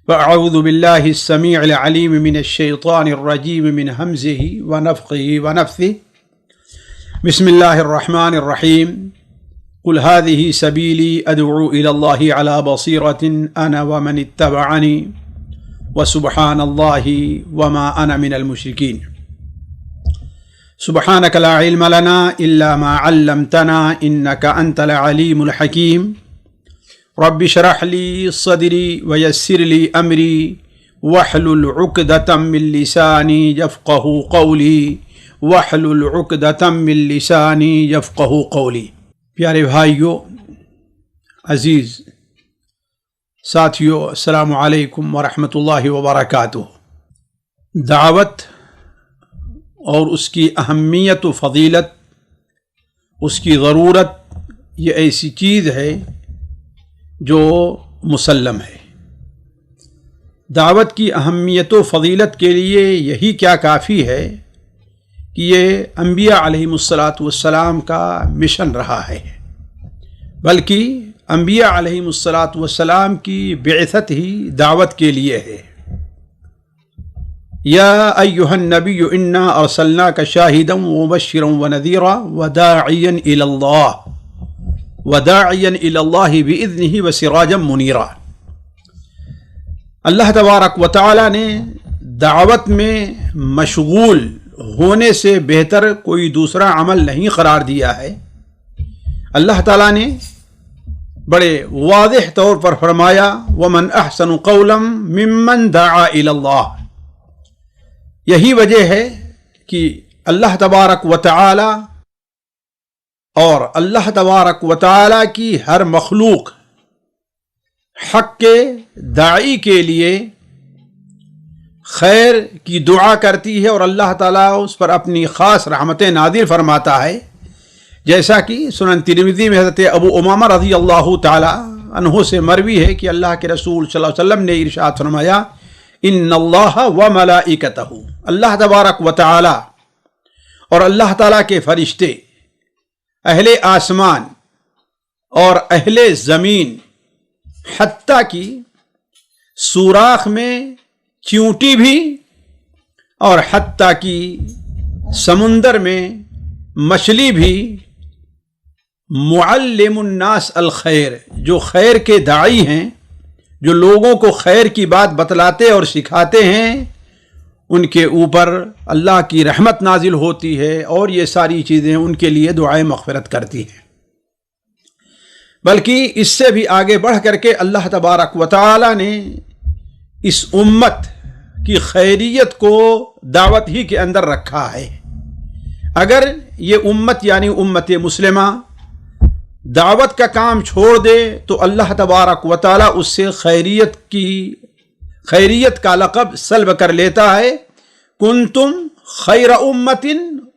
فأعوذ بالله السميع العليم من الشيطان الرجيم من همزه ونفخه ونفثه بسم الله الرحمن الرحيم قل هذه سبيلي أدعو إلى الله على بصيرة أنا ومن اتبعني وسبحان الله وما أنا من المشركين سبحانك لا علم لنا إلا ما علمتنا إنك أنت العليم الحكيم رب اشرح لي صدري ويسر لي أمري واحلل عقدة من لساني يفقهوا قولي واحلل عقدة من لساني يفقهوا قولي۔ پیارے بھائیو، عزیز ساتھیو، السلام علیکم ورحمۃ اللہ وبرکاتہ۔ دعوت اور اس کی اہمیت و فضیلت، اس کی ضرورت، یہ ایسی چیز ہے جو مسلم ہے۔ دعوت کی اہمیت و فضیلت کے لیے یہی کیا کافی ہے کہ یہ انبیاء علیہم السلام کا مشن رہا ہے، بلکہ انبیاء علیہم السلام کی بعثت ہی دعوت کے لیے ہے۔ یا ایھا النبی انا ارسلناک شاہدا ومبشرا ونذیرا وداعیا الی اللہ باذنہ وسراجا منیرا۔ اللہ تبارک و تعالی نے دعوت میں مشغول ہونے سے بہتر کوئی دوسرا عمل نہیں قرار دیا ہے۔ اللہ تعالیٰ نے بڑے واضح طور پر فرمایا وَمَنْ أَحْسَنُ قَوْلًا مِّمَّنْ دَعَا إِلَى اللَّهِ۔ یہی وجہ ہے کہ اللہ تبارک و تعالی اور اللہ تبارک و تعالی کی ہر مخلوق حق کے داعی کے لیے خیر کی دعا کرتی ہے، اور اللہ تعالیٰ اس پر اپنی خاص رحمتیں نازل فرماتا ہے، جیسا کہ سنن ترمذی میں حضرت ابو امامہ رضی اللہ تعالی عنہ سے مروی ہے کہ اللہ کے رسول صلی اللہ علیہ وسلم نے ارشاد فرمایا ان اللہ و ملائکتہ، اللہ تبارک و تعالی اور اللہ تعالیٰ کے فرشتے، اہل آسمان اور اہل زمین، حتیٰ کہ سوراخ میں چیونٹی بھی، اور حتیٰ کہ سمندر میں مچھلی بھی، معلم الناس الخیر، جو خیر کے داعی ہیں، جو لوگوں کو خیر کی بات بتلاتے اور سکھاتے ہیں، ان کے اوپر اللہ کی رحمت نازل ہوتی ہے، اور یہ ساری چیزیں ان کے لیے دعائے مغفرت کرتی ہیں۔ بلکہ اس سے بھی آگے بڑھ کر کے اللہ تبارک و تعالی نے اس امت کی خیریت کو دعوت ہی کے اندر رکھا ہے۔ اگر یہ امت یعنی امت مسلمہ دعوت کا کام چھوڑ دے تو اللہ تبارک و تعالی اس سے خیریت کا لقب سلب کر لیتا ہے۔ کنتم خیر امت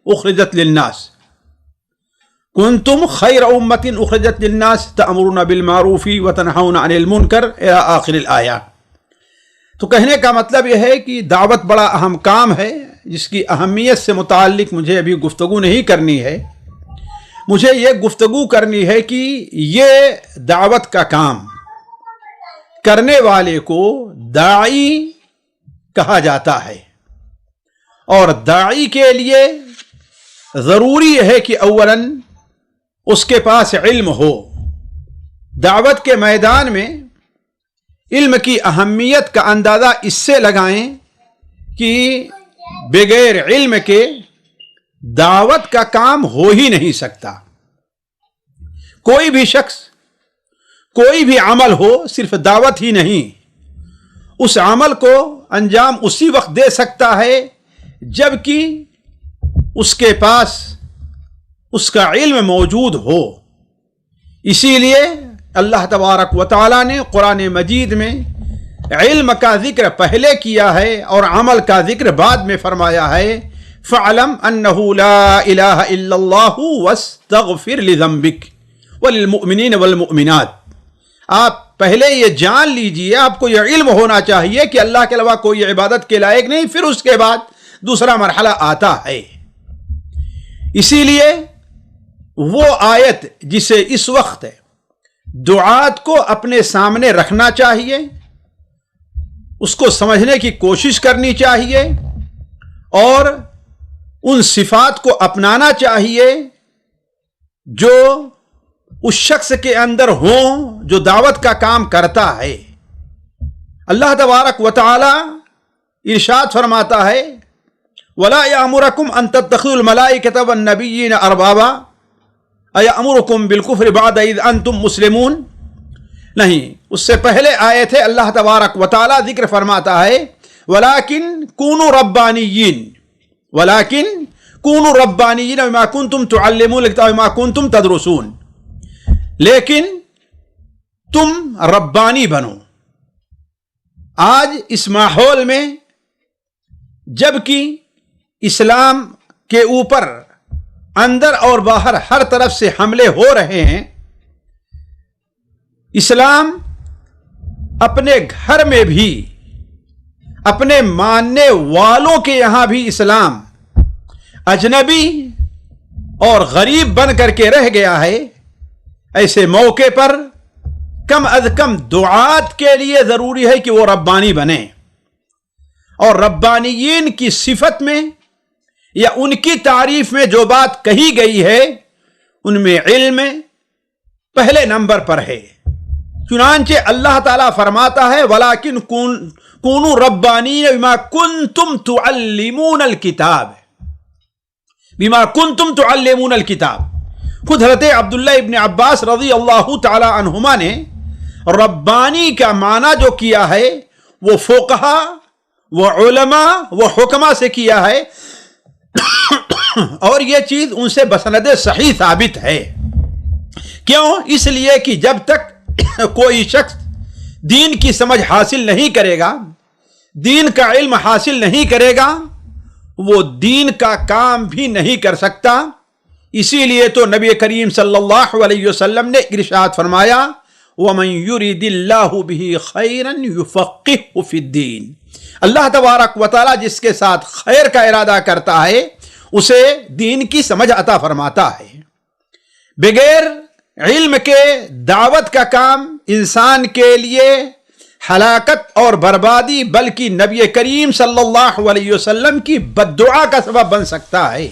اخرجت للناس، کنتم خیر امت اخرجت للناس تأمرون بالمعروف وتنہون عن المنکر الی آخر الآیہ۔ تو کہنے کا مطلب یہ ہے کہ دعوت بڑا اہم کام ہے، جس کی اہمیت سے متعلق مجھے ابھی گفتگو نہیں کرنی ہے۔ مجھے یہ گفتگو کرنی ہے کہ یہ دعوت کا کام کرنے والے کو داعی کہا جاتا ہے، اور داعی کے لیے ضروری ہے کہ اولاً اس کے پاس علم ہو۔ دعوت کے میدان میں علم کی اہمیت کا اندازہ اس سے لگائیں کہ بغیر علم کے دعوت کا کام ہو ہی نہیں سکتا۔ کوئی بھی شخص، کوئی بھی عمل ہو، صرف دعوت ہی نہیں، اس عمل کو انجام اسی وقت دے سکتا ہے جبکہ اس کے پاس اس کا علم موجود ہو۔ اسی لیے اللہ تبارک و تعالی نے قرآن مجید میں علم کا ذکر پہلے کیا ہے اور عمل کا ذکر بعد میں فرمایا ہے۔ فَعْلَمْ أَنَّهُ لَا إِلَهَ إِلَّا اللَّهُ وَاسْتَغْفِرْ لِذَنبِكَ وَلِلْمُؤْمِنِينَ وَالْمُؤْمِنَاتِ۔ آپ پہلے یہ جان لیجئے، آپ کو یہ علم ہونا چاہیے کہ اللہ کے علاوہ کوئی عبادت کے لائق نہیں، پھر اس کے بعد دوسرا مرحلہ آتا ہے۔ اسی لیے وہ آیت جسے اس وقت دعات کو اپنے سامنے رکھنا چاہیے، اس کو سمجھنے کی کوشش کرنی چاہیے اور ان صفات کو اپنانا چاہیے جو اس شخص کے اندر ہوں جو دعوت کا کام کرتا ہے۔ اللہ تبارک و تعالی ارشاد فرماتا ہے وَلَا يَأْمُرَكُمْ أَن تَتَّخِذُوا الْمَلَائِكَةَ وَالنَّبِيِّينَ أَرْبَابًا أَيَأْمُرُكُمْ بِالْكُفْرِ بَعْدَ إِذْ أَنْتُمْ مُسْلِمُونَ۔ نہیں، اس سے پہلے آیت ہے اللہ تبارک و تعالی ذکر فرماتا ہے وَلَكِنْ كُونُوا رَبَّانِيِّينَ وَلَكِنْ كُونُوا رَبَّانِيِّينَ بِمَا كُنْتُمْ تُعَلِّمُونَ الْكِتَابَ وَبِمَا كُنْتُمْ تَدْرُسُونَ، لیکن تم ربانی بنو۔ آج اس ماحول میں جبکہ اسلام کے اوپر اندر اور باہر ہر طرف سے حملے ہو رہے ہیں، اسلام اپنے گھر میں بھی اپنے ماننے والوں کے یہاں بھی اسلام اجنبی اور غریب بن کر کے رہ گیا ہے۔ ایسے موقع پر کم از کم دعات کے لیے ضروری ہے کہ وہ ربانی بنے، اور ربانیین کی صفت میں یا ان کی تعریف میں جو بات کہی گئی ہے ان میں علم پہلے نمبر پر ہے۔ چنانچہ اللہ تعالیٰ فرماتا ہے وَلَكِنْ كُونُوا رَبَّانِينَ بِمَا كُنْتُمْ تُعَلِّمُونَ الْكِتَابَ بِمَا كُنْتُمْ تُعَلِّمُونَ الْكِتَابَ۔ خود حضرت عبداللہ ابن عباس رضی اللہ تعالی عنہما نے ربانی کا معنی جو کیا ہے وہ فقہا وہ علماء وہ حکماء سے کیا ہے، اور یہ چیز ان سے بسند صحیح ثابت ہے۔ کیوں؟ اس لیے کہ جب تک کوئی شخص دین کی سمجھ حاصل نہیں کرے گا، دین کا علم حاصل نہیں کرے گا، وہ دین کا کام بھی نہیں کر سکتا۔ اسی لیے تو نبی کریم صلی اللہ علیہ وسلم نے ارشاد فرمایا وَمَن يُرِدِ اللَّهُ بِهِ خَيْرًا يُفَقِّهُ فِي الدِّينِ۔ اللہ تبارک و تعالی جس کے ساتھ خیر کا ارادہ کرتا ہے اسے دین کی سمجھ عطا فرماتا ہے۔ بغیر علم کے دعوت کا کام انسان کے لیے ہلاکت اور بربادی بلکہ نبی کریم صلی اللہ علیہ وسلم کی بددعا کا سبب بن سکتا ہے۔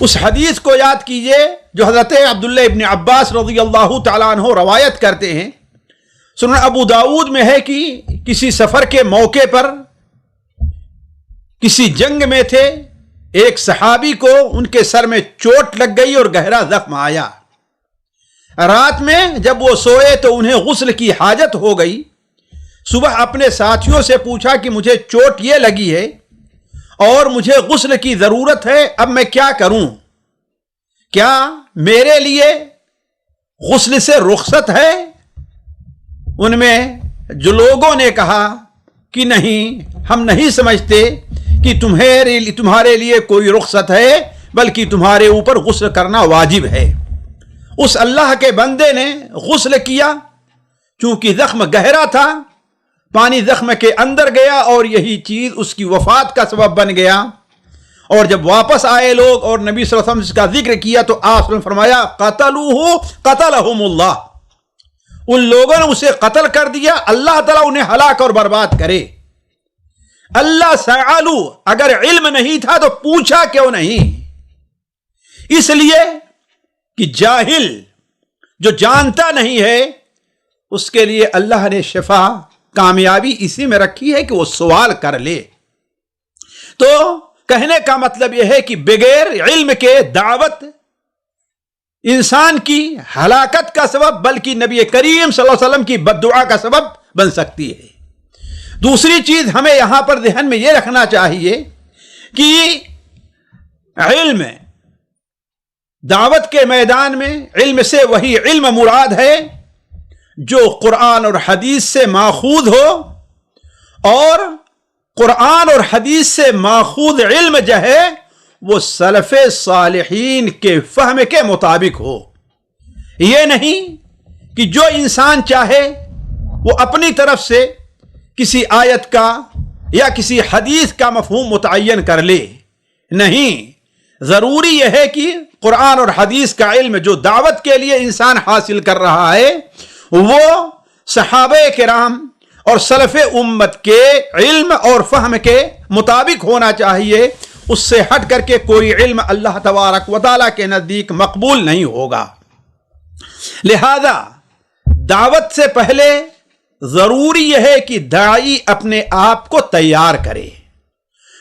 اس حدیث کو یاد کیجئے جو حضرت عبداللہ ابن عباس رضی اللہ تعالیٰ عنہ روایت کرتے ہیں، سنن ابو داؤد میں ہے کہ کسی سفر کے موقع پر کسی جنگ میں تھے، ایک صحابی کو ان کے سر میں چوٹ لگ گئی اور گہرا زخم آیا۔ رات میں جب وہ سوئے تو انہیں غسل کی حاجت ہو گئی۔ صبح اپنے ساتھیوں سے پوچھا کہ مجھے چوٹ یہ لگی ہے اور مجھے غسل کی ضرورت ہے، اب میں کیا کروں؟ کیا میرے لیے غسل سے رخصت ہے؟ ان میں جو لوگوں نے کہا کہ نہیں، ہم نہیں سمجھتے کہ تمہارے لیے کوئی رخصت ہے، بلکہ تمہارے اوپر غسل کرنا واجب ہے۔ اس اللہ کے بندے نے غسل کیا، چونکہ زخم گہرا تھا، پانی زخم کے اندر گیا اور یہی چیز اس کی وفات کا سبب بن گیا۔ اور جب واپس آئے لوگ اور نبی صلی اللہ علیہ وسلم کا ذکر کیا تو آپ نے فرمایا قتلوہ قتلہم اللہ، ان لوگوں نے اسے قتل کر دیا، اللہ تعالیٰ انہیں ہلاک اور برباد کرے۔ اللہ سألو، اگر علم نہیں تھا تو پوچھا کیوں نہیں؟ اس لیے کہ جاہل جو جانتا نہیں ہے اس کے لیے اللہ نے شفا کامیابی اسی میں رکھی ہے کہ وہ سوال کر لے۔ تو کہنے کا مطلب یہ ہے کہ بغیر علم کے دعوت انسان کی ہلاکت کا سبب بلکہ نبی کریم صلی اللہ علیہ وسلم کی بددعا کا سبب بن سکتی ہے۔ دوسری چیز ہمیں یہاں پر ذہن میں یہ رکھنا چاہیے کہ علم دعوت کے میدان میں علم سے وہی علم مراد ہے جو قرآن اور حدیث سے ماخوذ ہو، اور قرآن اور حدیث سے ماخوذ علم جو ہے وہ سلف صالحین کے فہم کے مطابق ہو۔ یہ نہیں کہ جو انسان چاہے وہ اپنی طرف سے کسی آیت کا یا کسی حدیث کا مفہوم متعین کر لے۔ نہیں، ضروری یہ ہے کہ قرآن اور حدیث کا علم جو دعوت کے لیے انسان حاصل کر رہا ہے وہ صحابہ کرام اور سلف امت کے علم اور فہم کے مطابق ہونا چاہیے، اس سے ہٹ کر کے کوئی علم اللہ تبارک و تعالیٰ کے نزدیک مقبول نہیں ہوگا۔ لہذا دعوت سے پہلے ضروری یہ ہے کہ داعی اپنے آپ کو تیار کرے،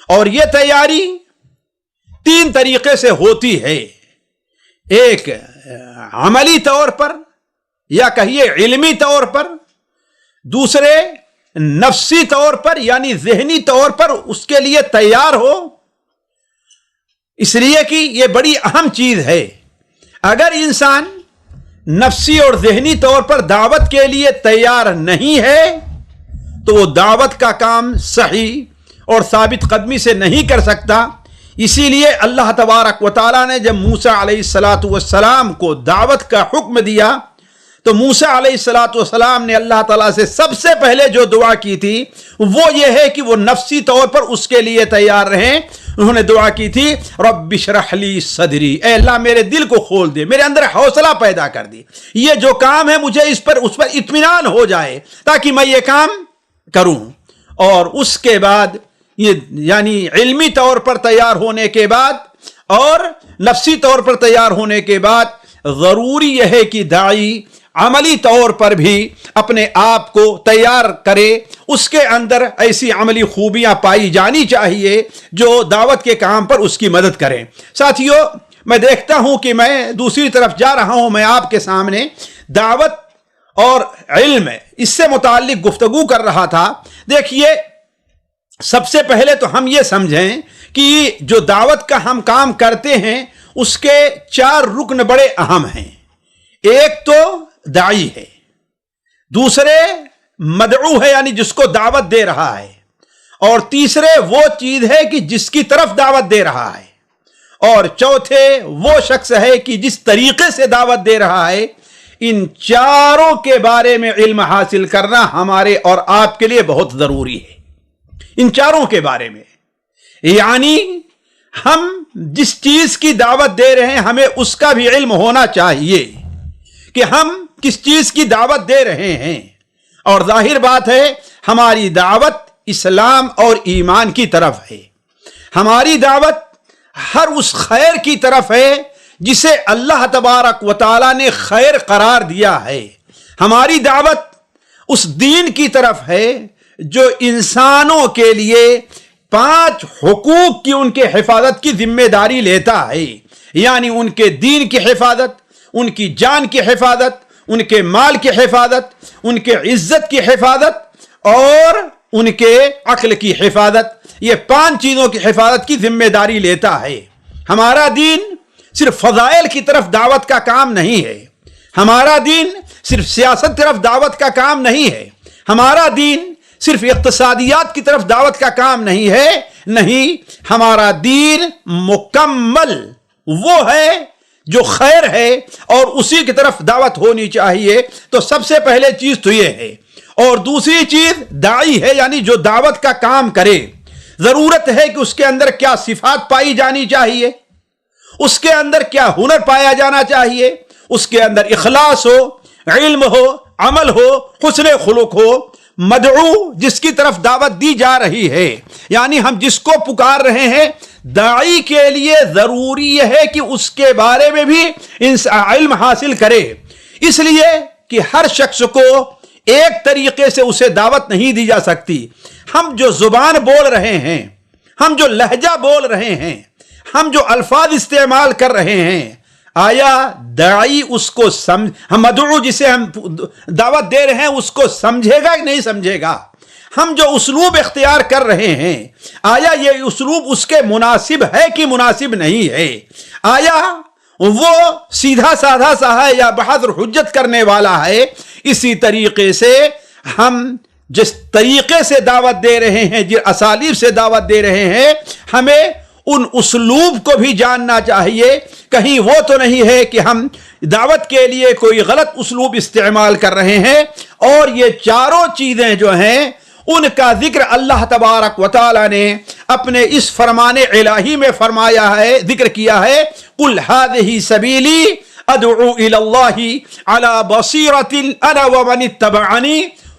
اور یہ تیاری 3 طریقے سے ہوتی ہے۔ ایک عملی طور پر یا کہیے علمی طور پر، دوسرے نفسی طور پر یعنی ذہنی طور پر اس کے لیے تیار ہو، اس لیے کہ یہ بڑی اہم چیز ہے۔ اگر انسان نفسی اور ذہنی طور پر دعوت کے لیے تیار نہیں ہے تو وہ دعوت کا کام صحیح اور ثابت قدمی سے نہیں کر سکتا۔ اسی لیے اللہ تبارک و تعالیٰ نے جب موسیٰ علیہ السلام کو دعوت کا حکم دیا تو موسیٰ علیہ السلام نے اللہ تعالیٰ سے سب سے پہلے جو دعا کی تھی وہ یہ ہے کہ وہ نفسی طور پر اس کے لیے تیار رہیں۔ انہوں نے دعا کی تھی رب اشرح لی صدری، اے اللہ میرے دل کو کھول دے، میرے اندر حوصلہ پیدا کر دی، یہ جو کام ہے مجھے اس پر اطمینان ہو جائے تاکہ میں یہ کام کروں۔ اور اس کے بعد یہ یعنی علمی طور پر تیار ہونے کے بعد اور نفسی طور پر تیار ہونے کے بعد ضروری یہ ہے کہ داعی عملی طور پر بھی اپنے آپ کو تیار کرے، اس کے اندر ایسی عملی خوبیاں پائی جانی چاہیے جو دعوت کے کام پر اس کی مدد کریں۔ ساتھیو، میں دیکھتا ہوں کہ میں دوسری طرف جا رہا ہوں، میں آپ کے سامنے دعوت اور علم اس سے متعلق گفتگو کر رہا تھا۔ دیکھیے، سب سے پہلے تو ہم یہ سمجھیں کہ جو دعوت کا ہم کام کرتے ہیں اس کے 4 رکن بڑے اہم ہیں۔ ایک تو داعی ہے، دوسرے مدعو ہے یعنی جس کو دعوت دے رہا ہے، اور تیسرے وہ چیز ہے کہ جس کی طرف دعوت دے رہا ہے، اور چوتھے وہ شخص ہے کہ جس طریقے سے دعوت دے رہا ہے۔ ان چاروں کے بارے میں علم حاصل کرنا ہمارے اور آپ کے لیے بہت ضروری ہے۔ ان چاروں کے بارے میں یعنی ہم جس چیز کی دعوت دے رہے ہیں ہمیں اس کا بھی علم ہونا چاہیے کہ ہم کس چیز کی دعوت دے رہے ہیں۔ اور ظاہر بات ہے ہماری دعوت اسلام اور ایمان کی طرف ہے، ہماری دعوت ہر اس خیر کی طرف ہے جسے اللہ تبارک و تعالیٰ نے خیر قرار دیا ہے، ہماری دعوت اس دین کی طرف ہے جو انسانوں کے لیے 5 حقوق کی ان کے حفاظت کی ذمہ داری لیتا ہے، یعنی ان کے دین کی حفاظت، ان کی جان کی حفاظت، ان کے مال کی حفاظت، ان کے عزت کی حفاظت اور ان کے عقل کی حفاظت۔ یہ 5 چیزوں کی حفاظت کی ذمہ داری لیتا ہے۔ ہمارا دین صرف فضائل کی طرف دعوت کا کام نہیں ہے، ہمارا دین صرف سیاست کی طرف دعوت کا کام نہیں ہے، ہمارا دین صرف اقتصادیات کی طرف دعوت کا کام نہیں ہے، نہیں، ہمارا دین مکمل وہ ہے جو خیر ہے اور اسی کی طرف دعوت ہونی چاہیے۔ تو سب سے پہلے چیز تو یہ ہے، اور دوسری چیز داعی ہے یعنی جو دعوت کا کام کرے، ضرورت ہے کہ اس کے اندر کیا صفات پائی جانی چاہیے، اس کے اندر کیا ہنر پایا جانا چاہیے، اس کے اندر اخلاص ہو، علم ہو، عمل ہو، حسن خلق ہو۔ مدعو جس کی طرف دعوت دی جا رہی ہے یعنی ہم جس کو پکار رہے ہیں، داعی کے لیے ضروری ہے کہ اس کے بارے میں بھی علم حاصل کرے، اس لیے کہ ہر شخص کو ایک طریقے سے اسے دعوت نہیں دی جا سکتی۔ ہم جو زبان بول رہے ہیں، ہم جو لہجہ بول رہے ہیں، ہم جو الفاظ استعمال کر رہے ہیں، آیا داعی اس کو ہم مدعو جسے ہم دعوت دے رہے ہیں اس کو سمجھے گا کہ نہیں سمجھے گا؟ ہم جو اسلوب اختیار کر رہے ہیں آیا یہ اسلوب اس کے مناسب ہے کہ مناسب نہیں ہے؟ آیا وہ سیدھا سادھا سا ہے یا بحث حجت کرنے والا ہے؟ اسی طریقے سے ہم جس طریقے سے دعوت دے رہے ہیں، جس اسالیب سے دعوت دے رہے ہیں، ہمیں ان اسلوب کو بھی جاننا چاہیے۔ کہیں وہ تو نہیں ہے کہ ہم دعوت کے لیے کوئی غلط اسلوب استعمال کر رہے ہیں۔ اور یہ چاروں چیزیں جو ہیں ان کا ذکر اللہ تبارک و تعالی نے اپنے اس فرمان الہی میں فرمایا ہے، ذکر کیا ہے، قل هذه سبیلی ادعو الی اللہ علی بصیرۃ انا ومن اتبعنی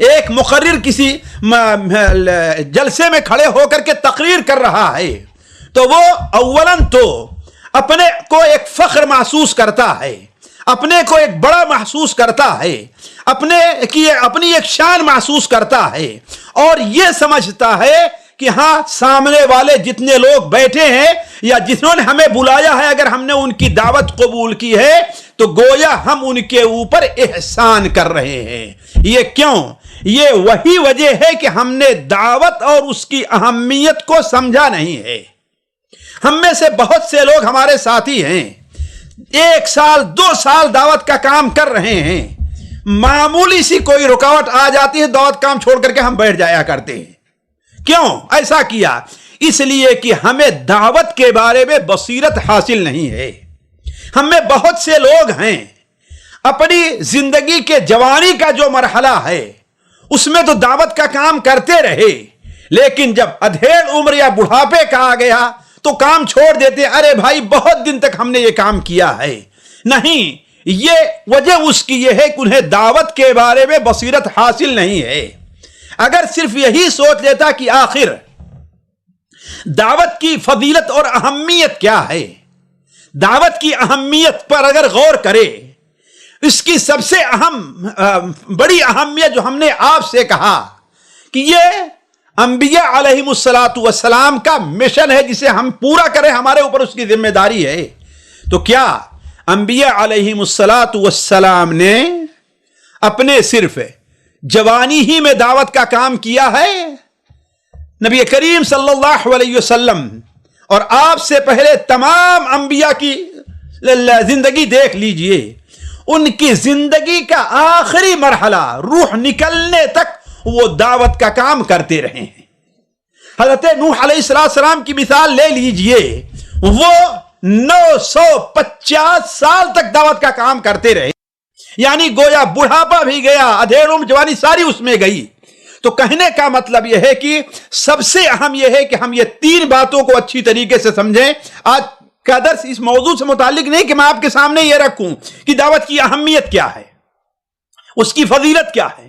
ایک مقرر کسی جلسے میں کھڑے ہو کر کے تقریر کر رہا ہے تو وہ اولاً تو اپنے کو ایک فخر محسوس کرتا ہے، اپنے کو ایک بڑا محسوس کرتا ہے، اپنی ایک شان محسوس کرتا ہے، اور یہ سمجھتا ہے کہ ہاں سامنے والے جتنے لوگ بیٹھے ہیں یا جنہوں نے ہمیں بلایا ہے، اگر ہم نے ان کی دعوت قبول کی ہے تو گویا ہم ان کے اوپر احسان کر رہے ہیں۔ یہ کیوں؟ یہ وہی وجہ ہے کہ ہم نے دعوت اور اس کی اہمیت کو سمجھا نہیں ہے۔ ہم میں سے بہت سے لوگ ہمارے ساتھی ہیں، 1 سال 2 سال دعوت کا کام کر رہے ہیں، معمولی سی کوئی رکاوٹ آ جاتی ہے، دعوت کام چھوڑ کر کے ہم بیٹھ جایا کرتے ہیں۔ کیوں ایسا کیا؟ اس لیے کہ ہمیں دعوت کے بارے میں بصیرت حاصل نہیں ہے۔ ہم میں بہت سے لوگ ہیں اپنی زندگی کے جوانی کا جو مرحلہ ہے اس میں تو دعوت کا کام کرتے رہے، لیکن جب ادھیڑ عمر یا بڑھاپے کا آ گیا تو کام چھوڑ دیتے، ارے بھائی بہت دن تک ہم نے یہ کام کیا ہے۔ نہیں، یہ وجہ اس کی یہ ہے کہ انہیں دعوت کے بارے میں بصیرت حاصل نہیں ہے۔ اگر صرف یہی سوچ لیتا کہ آخر دعوت کی فضیلت اور اہمیت کیا ہے، دعوت کی اہمیت پر اگر غور کرے، اس کی سب سے بڑی اہمیت جو ہم نے آپ سے کہا کہ یہ انبیاء علیہم السلام کا مشن ہے جسے ہم پورا کریں، ہمارے اوپر اس کی ذمہ داری ہے۔ تو کیا انبیاء علیہم السلام نے اپنے صرف جوانی ہی میں دعوت کا کام کیا ہے؟ نبی کریم صلی اللہ علیہ وسلم اور آپ سے پہلے تمام انبیاء کی زندگی دیکھ لیجئے، ان کی زندگی کا آخری مرحلہ روح نکلنے تک وہ دعوت کا کام کرتے رہے ہیں۔ حضرت نوح علیہ السلام کی مثال لے لیجئے، وہ 950 سال تک دعوت کا کام کرتے رہے، یعنی گویا بڑھاپا بھی گیا، ادھیڑ عمر جوانی ساری اس میں گئی۔ تو کہنے کا مطلب یہ ہے کہ سب سے اہم یہ ہے کہ ہم یہ 3 باتوں کو اچھی طریقے سے سمجھیں۔ آج کا درس اس موضوع سے متعلق نہیں کہ میں آپ کے سامنے یہ رکھوں کہ دعوت کی اہمیت کیا ہے، اس کی فضیلت کیا ہے،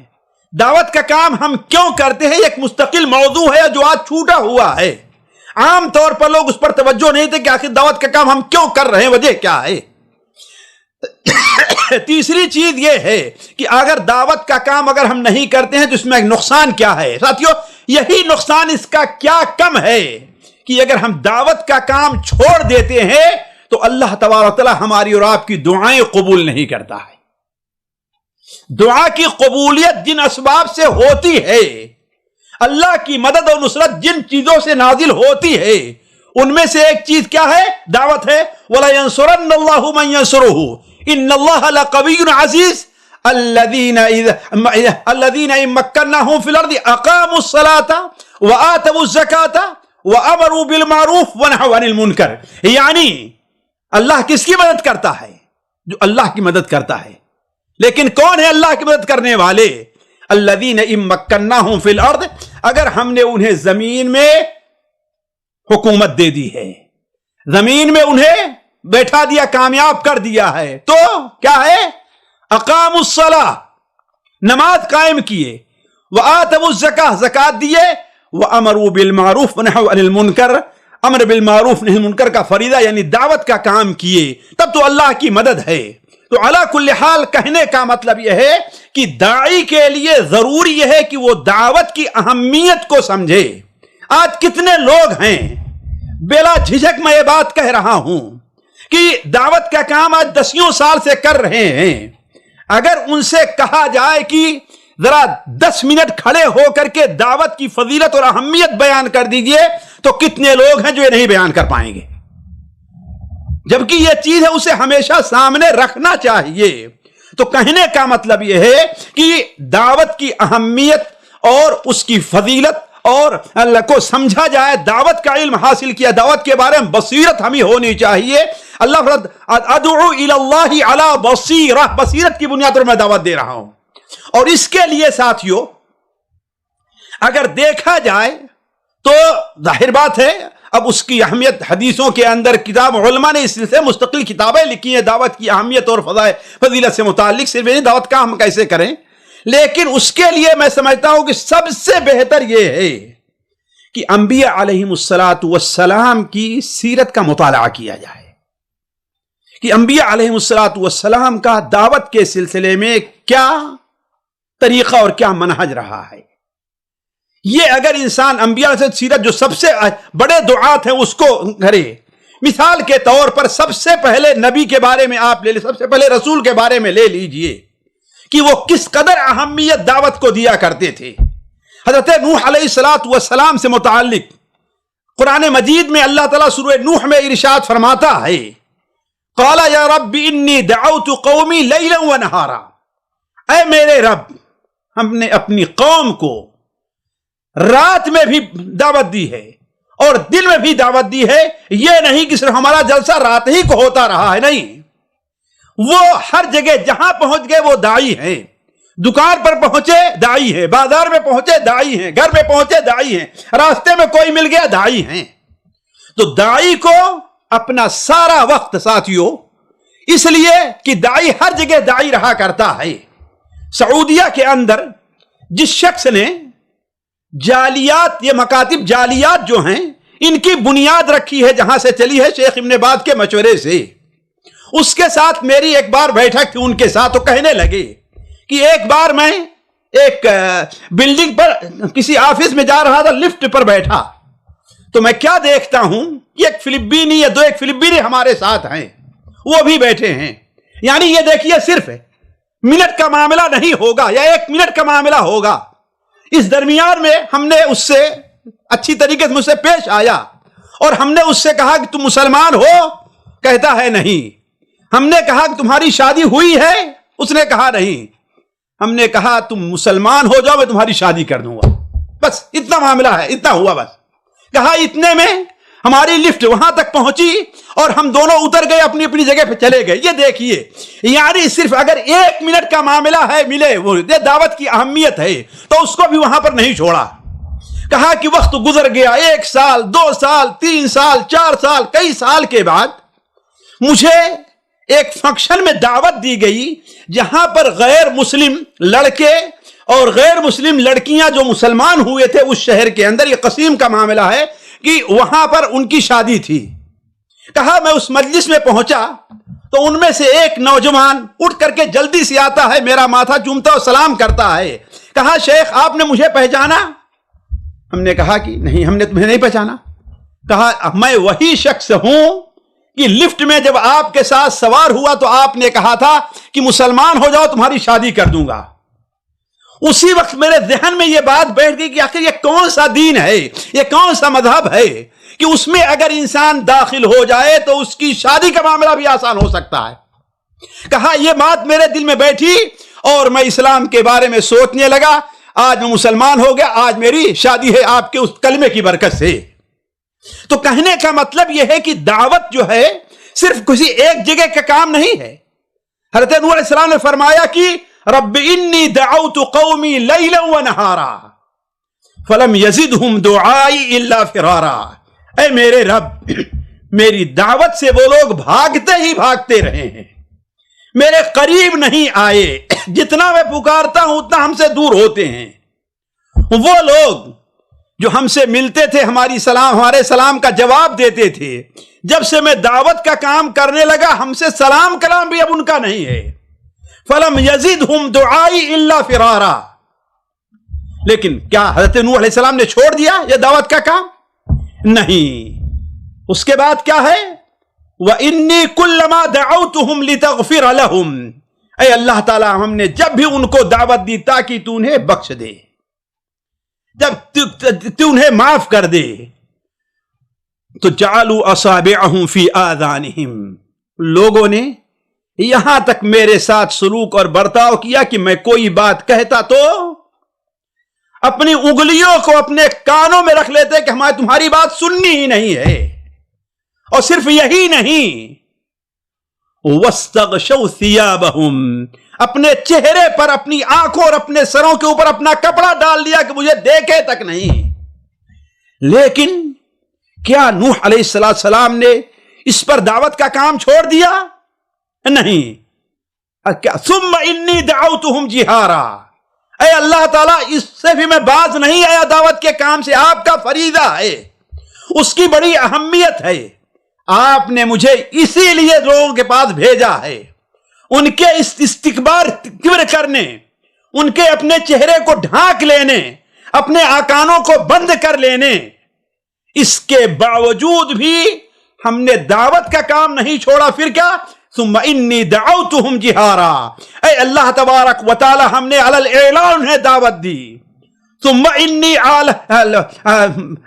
دعوت کا کام ہم کیوں کرتے ہیں، ایک مستقل موضوع ہے جو آج چھوٹا ہوا ہے۔ عام طور پر لوگ اس پر توجہ نہیں دیتے کہ آخر دعوت کا کام ہم کیوں کر رہے ہیں، وجہ کیا ہے۔ تیسری چیز یہ ہے کہ اگر دعوت کا کام اگر ہم نہیں کرتے ہیں تو اس میں ایک نقصان کیا ہے۔ ساتھیو، یہی نقصان اس کا کیا کم ہے کہ اگر ہم دعوت کا کام چھوڑ دیتے ہیں تو اللہ تبارک و تعالی ہماری اور آپ کی دعائیں قبول نہیں کرتا ہے۔ دعا کی قبولیت جن اسباب سے ہوتی ہے، اللہ کی مدد اور نصرت جن چیزوں سے نازل ہوتی ہے، ان میں سے ایک چیز کیا ہے؟ دعوت ہے۔ وَلَا يَنْصُرَنَّ اللَّهُ مَنْ يَنْصُرُهُ إِنَّ اللَّهَ لَقَوِيٌّ عَزِيزٌ الَّذِينَ إِن مَّكَّنَّاهُمْ فِي الْأَرْضِ أَقَامُوا الصَّلَاةَ وَآتَوُا الزَّكَاةَ وَأَمَرُوا بِالْمَعْرُوفِ وَنَهَوْا عَنِ الْمُنكَرِ، یعنی اللہ کس کی مدد کرتا ہے؟ جو اللہ کی مدد کرتا ہے۔ لیکن کون ہے اللہ کی مدد کرنے والے؟ الذین ان مکناہم فی الارض، اگر ہم نے انہیں زمین میں حکومت دے دی ہے، زمین میں انہیں بیٹھا دیا، کامیاب کر دیا ہے، تو کیا ہے؟ اقاموا الصلاۃ، نماز قائم کیے، وآتوا الزکاۃ، زکات دیے، وامروا بالمعروف ونہوا عن المنکر، امر بالمعروف نہی منکر کا فریضہ یعنی دعوت کا کام کیے، تب تو اللہ کی مدد ہے۔ تو علا کل حال کہنے کا مطلب یہ ہے کہ داعی کے لیے ضروری یہ ہے کہ وہ دعوت کی اہمیت کو سمجھے۔ آج کتنے لوگ ہیں، بلا جھجک میں یہ بات کہہ رہا ہوں کہ دعوت کا کام آج 10 سال سے کر رہے ہیں، اگر ان سے کہا جائے کہ ذرا 10 منٹ کھڑے ہو کر کے دعوت کی فضیلت اور اہمیت بیان کر دیجئے تو کتنے لوگ ہیں جو یہ نہیں بیان کر پائیں گے، جبکہ یہ چیز ہے اسے ہمیشہ سامنے رکھنا چاہیے۔ تو کہنے کا مطلب یہ ہے کہ دعوت کی اہمیت اور اس کی فضیلت اور اللہ کو سمجھا جائے، دعوت کا علم حاصل کیا، دعوت کے بارے میں بصیرت ہمیں ہونی چاہیے۔ اللہ فرماتا ہے ادعو الی اللہ علی بصیرہ، بصیرت کی بنیاد پر میں دعوت دے رہا ہوں۔ اور اس کے لیے ساتھیو اگر دیکھا جائے تو ظاہر بات ہے، اب اس کی اہمیت حدیثوں کے اندر کتاب علماء نے اس سے مستقل کتابیں لکھی ہیں دعوت کی اہمیت اور فضیلت سے متعلق، صرف نہیں دعوت کا ہم کیسے کریں، لیکن اس کے لیے میں سمجھتا ہوں کہ سب سے بہتر یہ ہے کہ انبیاء علیہم الصلاۃ والسلام کی سیرت کا مطالعہ کیا جائے، کہ انبیاء علیہم الصلاۃ والسلام کا دعوت کے سلسلے میں کیا طریقہ اور کیا منہج رہا ہے۔ یہ اگر انسان انبیاء سے سیرت جو سب سے بڑے دعات ہیں اس کو کرے، مثال کے طور پر سب سے پہلے نبی کے بارے میں آپ لے لیں، سب سے پہلے رسول کے بارے میں لے لیجئے کہ وہ کس قدر اہمیت دعوت کو دیا کرتے تھے۔ حضرت نوح علیہ الصلاۃ والسلام سے متعلق قرآن مجید میں اللہ تعالیٰ سورہ نوح میں ارشاد فرماتا ہے، قال یا رب انی دعوت قومی لیلا ونہارا، اے میرے رب ہم نے اپنی قوم کو رات میں بھی دعوت دی ہے اور دن میں بھی دعوت دی ہے۔ یہ نہیں کہ صرف ہمارا جلسہ رات ہی کو ہوتا رہا ہے، نہیں، وہ ہر جگہ جہاں پہنچ گئے وہ داعی ہیں، دکان پر پہنچے داعی ہیں، بازار میں پہنچے داعی ہیں، گھر میں پہنچے داعی ہیں، راستے میں کوئی مل گیا داعی ہیں۔ تو داعی کو اپنا سارا وقت ساتھیوں، اس لیے کہ داعی ہر جگہ داعی رہا کرتا ہے۔ سعودیہ کے اندر جس شخص نے جعلیات، یہ مکاتب جعلیات جو ہیں ان کی بنیاد رکھی ہے، جہاں سے چلی ہے شیخ ابن باز کے مشورے سے، اس کے ساتھ میری ایک بار بیٹھک تھی ان کے ساتھ، تو کہنے لگے کہ ایک بار میں ایک بلڈنگ پر کسی آفس میں جا رہا تھا، لفٹ پر بیٹھا تو میں کیا دیکھتا ہوں کہ ایک فلپینی یا ایک فلپینی ہمارے ساتھ ہیں، وہ بھی بیٹھے ہیں۔ یعنی یہ دیکھیے صرف منٹ کا معاملہ نہیں ہوگا یا ایک منٹ کا معاملہ ہوگا، اس درمیان میں ہم نے اس سے اچھی طریقے سے مجھ سے پیش آیا اور ہم نے اس سے کہا کہ تم مسلمان ہو، کہتا ہے نہیں۔ ہم نے کہا کہ تمہاری شادی ہوئی ہے، اس نے کہا نہیں۔ ہم نے کہا تم مسلمان ہو جاؤ میں تمہاری شادی کر دوں گا، بس اتنا معاملہ ہے، اتنا ہوا بس۔ کہا اتنے میں ہماری لفٹ وہاں تک پہنچی اور ہم دونوں اتر گئے، اپنی اپنی جگہ پہ چلے گئے۔ یہ دیکھیے، یعنی صرف اگر ایک منٹ کا معاملہ ہے ملے، وہ دعوت کی اہمیت ہے، تو اس کو بھی وہاں پر نہیں چھوڑا۔ کہا کہ وقت گزر گیا، 1 سال 2 سال 3 سال 4 سال، کئی سال کے بعد مجھے ایک فنکشن میں دعوت دی گئی جہاں پر غیر مسلم لڑکے اور غیر مسلم لڑکیاں جو مسلمان ہوئے تھے اس شہر کے اندر، یہ قسیم کا معاملہ ہے کہ وہاں پر ان کی شادی تھی۔ کہا میں اس مجلس میں پہنچا تو ان میں سے ایک نوجوان اٹھ کر کے جلدی سے آتا ہے، میرا ماتھا چومتا اور سلام کرتا ہے۔ کہا شیخ آپ نے مجھے پہچانا؟ ہم نے کہا کہ نہیں، ہم نے تمہیں نہیں پہچانا۔ کہا میں وہی شخص ہوں کہ لفٹ میں جب آپ کے ساتھ سوار ہوا تو آپ نے کہا تھا کہ مسلمان ہو جاؤ تمہاری شادی کر دوں گا۔ اسی وقت میرے ذہن میں یہ بات بیٹھ گئی کہ آخر یہ کون سا دین ہے، یہ کون سا مذہب ہے کہ اس میں اگر انسان داخل ہو جائے تو اس کی شادی کا معاملہ بھی آسان ہو سکتا ہے۔ کہا یہ بات میرے دل میں بیٹھی اور میں اسلام کے بارے میں سوچنے لگا، آج میں مسلمان ہو گیا، آج میری شادی ہے آپ کے اس کلمے کی برکت سے۔ تو کہنے کا مطلب یہ ہے کہ دعوت جو ہے صرف کسی ایک جگہ کا کام نہیں ہے۔ حضرت نوح علیہ السلام نے فرمایا کہ رب انی دعوت قومی لیلا ونہارا فلم یزدہم دعائی الا فرارا، اے میرے رب میری دعوت سے وہ لوگ بھاگتے ہی بھاگتے رہے ہیں، میرے قریب نہیں آئے، جتنا میں پکارتا ہوں اتنا ہم سے دور ہوتے ہیں۔ وہ لوگ جو ہم سے ملتے تھے، ہمارے سلام کا جواب دیتے تھے، جب سے میں دعوت کا کام کرنے لگا ہم سے سلام کلام بھی اب ان کا نہیں ہے۔ فلم یزدہم دعائی الا فرارا، لیکن کیا حضرت نوح علیہ السلام نے چھوڑ دیا یہ دعوت کا کام؟ نہیں، اس کے بعد کیا ہے؟ وَإِنِّي كُلَّمَا دَعَوْتُهُمْ لِتَغْفِرَ لَهُمْ، اے اللہ تعالیٰ ہم نے جب بھی ان کو دعوت دی تاکہ تو انہیں بخش دے، جب تو انہیں معاف کر دے، تو جعلوا اصابعهم فی آذانہم، لوگوں نے یہاں تک میرے ساتھ سلوک اور برتاؤ کیا کہ میں کوئی بات کہتا تو اپنی انگلیوں کو اپنے کانوں میں رکھ لیتے کہ ہمیں تمہاری بات سننی ہی نہیں ہے۔ اور صرف یہی نہیں، وَاسْتَغْشَوْا ثِيَابَهُمْ، اپنے چہرے پر، اپنی آنکھوں اور اپنے سروں کے اوپر اپنا کپڑا ڈال دیا کہ مجھے دیکھے تک نہیں۔ لیکن کیا نوح علیہ السلام نے اس پر دعوت کا کام چھوڑ دیا؟ نہیں۔ ثم انی دعوتہم جہارا، اے اللہ تعالیٰ اس سے بھی میں باز نہیں آیا دعوت کے کام سے، آپ کا فریضہ ہے، اس کی بڑی اہمیت ہے، آپ نے مجھے اسی لیے لوگوں کے پاس بھیجا ہے، ان کے استکبار کبر کرنے، ان کے اپنے چہرے کو ڈھانک لینے، اپنے آکانوں کو بند کر لینے، اس کے باوجود بھی ہم نے دعوت کا کام نہیں چھوڑا۔ پھر کیا؟ ثم انی دعوتہم جہارا، اے اللہ تبارک و تعالی ہم نے علی الاعلان انہیں دعوت دی، ثم انی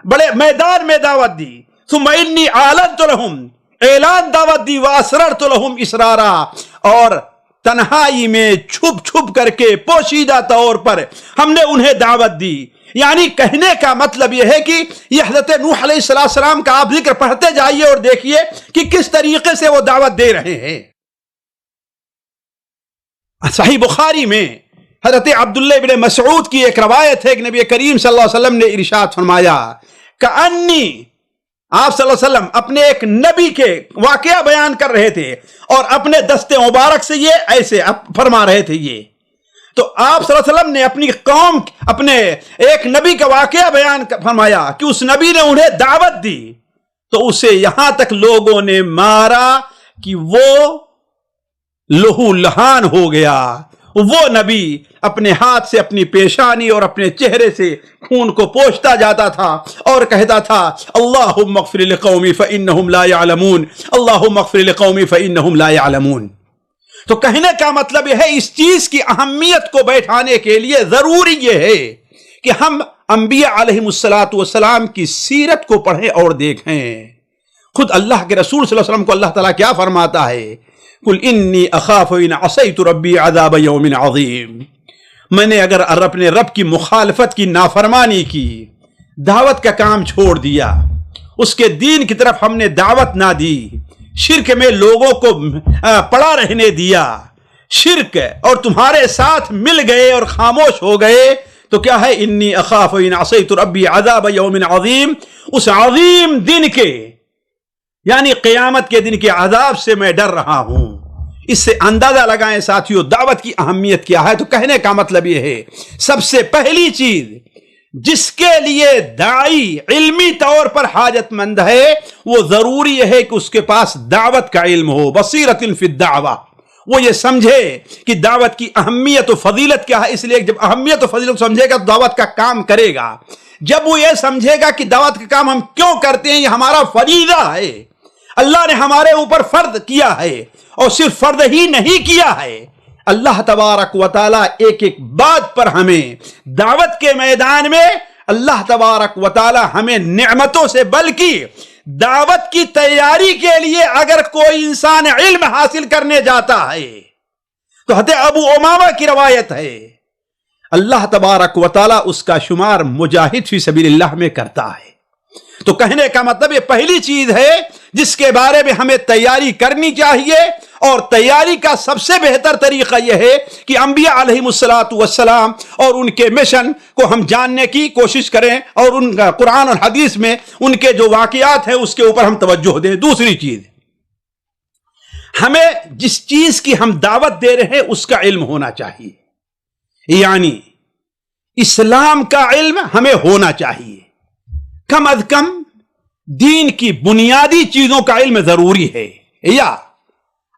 بڑے میدان میں دعوت دی، ثم انی اعلنت لہم، اعلان دعوت دی، واسررت لہم اسرارا، اور تنہائی میں چھپ چھپ کر کے پوشیدہ طور پر ہم نے انہیں دعوت دی۔ یعنی کہنے کا مطلب یہ ہے کہ یہ حضرت نوح علیہ السلام کا آپ ذکر پڑھتے جائیے اور دیکھیے کہ کس طریقے سے وہ دعوت دے رہے ہیں۔ صحیح بخاری میں حضرت عبداللہ بن مسعود کی ایک روایت ہے کہ نبی کریم صلی اللہ علیہ وسلم نے ارشاد فرمایا کأنی، آپ صلی اللہ علیہ وسلم اپنے ایک نبی کے واقعہ بیان کر رہے تھے اور اپنے دست مبارک سے یہ ایسے فرما رہے تھے۔ یہ تو آپ صلی اللہ علیہ وسلم نے اپنی قوم، اپنے ایک نبی کا واقعہ بیان فرمایا کہ اس نبی نے انہیں دعوت دی تو اسے یہاں تک لوگوں نے مارا کہ وہ لہو لہان ہو گیا۔ وہ نبی اپنے ہاتھ سے اپنی پیشانی اور اپنے چہرے سے خون کو پوچھتا جاتا تھا اور کہتا تھا اللہم اغفر لقومی فإنہم لا یعلمون، اللہم اغفر لقومی فإنہم لا یعلمون۔ تو کہنے کا مطلب یہ ہے اس چیز کی اہمیت کو بیٹھانے کے لیے ضروری یہ ہے کہ ہم انبیاء علیہم السلام کی سیرت کو پڑھیں اور دیکھیں۔ خود اللہ کے رسول صلی اللہ علیہ وسلم کو اللہ تعالیٰ کیا فرماتا ہے؟ قل انی اخاف ان عصیت ربی عذاب یوم عظیم، میں نے اگر اپنے رب کی مخالفت کی، نافرمانی کی، دعوت کا کام چھوڑ دیا، اس کے دین کی طرف ہم نے دعوت نہ دی، شرک میں لوگوں کو پڑا رہنے دیا، شرک اور تمہارے ساتھ مل گئے اور خاموش ہو گئے، تو کیا ہے؟ انی اخاف ان عصیت ربی عذاب یوم عظیم، اس عظیم دن کے یعنی قیامت کے دن کے عذاب سے میں ڈر رہا ہوں۔ اس سے اندازہ لگائیں ساتھیوں دعوت کی اہمیت کیا ہے۔ تو کہنے کا مطلب یہ ہے سب سے پہلی چیز جس کے لیے داعی علمی طور پر حاجت مند ہے وہ ضروری ہے کہ اس کے پاس دعوت کا علم ہو، بصیرت فی الدعوہ، وہ یہ سمجھے کہ دعوت کی اہمیت و فضیلت کیا ہے۔ اس لیے جب اہمیت و فضیلت سمجھے گا تو دعوت کا کام کرے گا۔ جب وہ یہ سمجھے گا کہ دعوت کا کام ہم کیوں کرتے ہیں، یہ ہمارا فریضہ ہے، اللہ نے ہمارے اوپر فرض کیا ہے، اور صرف فرض ہی نہیں کیا ہے، اللہ تبارک و تعالیٰ ایک ایک بات پر ہمیں دعوت کے میدان میں اللہ تبارک و تعالیٰ ہمیں نعمتوں سے، بلکہ دعوت کی تیاری کے لیے اگر کوئی انسان علم حاصل کرنے جاتا ہے تو حضرت ابو امامہ کی روایت ہے اللہ تبارک و تعالیٰ اس کا شمار مجاہد فی سبیل اللہ میں کرتا ہے۔ تو کہنے کا مطلب یہ پہلی چیز ہے جس کے بارے میں ہمیں تیاری کرنی چاہیے، اور تیاری کا سب سے بہتر طریقہ یہ ہے کہ انبیاء علیہم السلام اور ان کے مشن کو ہم جاننے کی کوشش کریں، اور ان کا قرآن اور حدیث میں ان کے جو واقعات ہیں اس کے اوپر ہم توجہ دیں۔ دوسری چیز، ہمیں جس چیز کی ہم دعوت دے رہے ہیں اس کا علم ہونا چاہیے، یعنی اسلام کا علم ہمیں ہونا چاہیے، کم از کم دین کی بنیادی چیزوں کا علم ضروری ہے، یا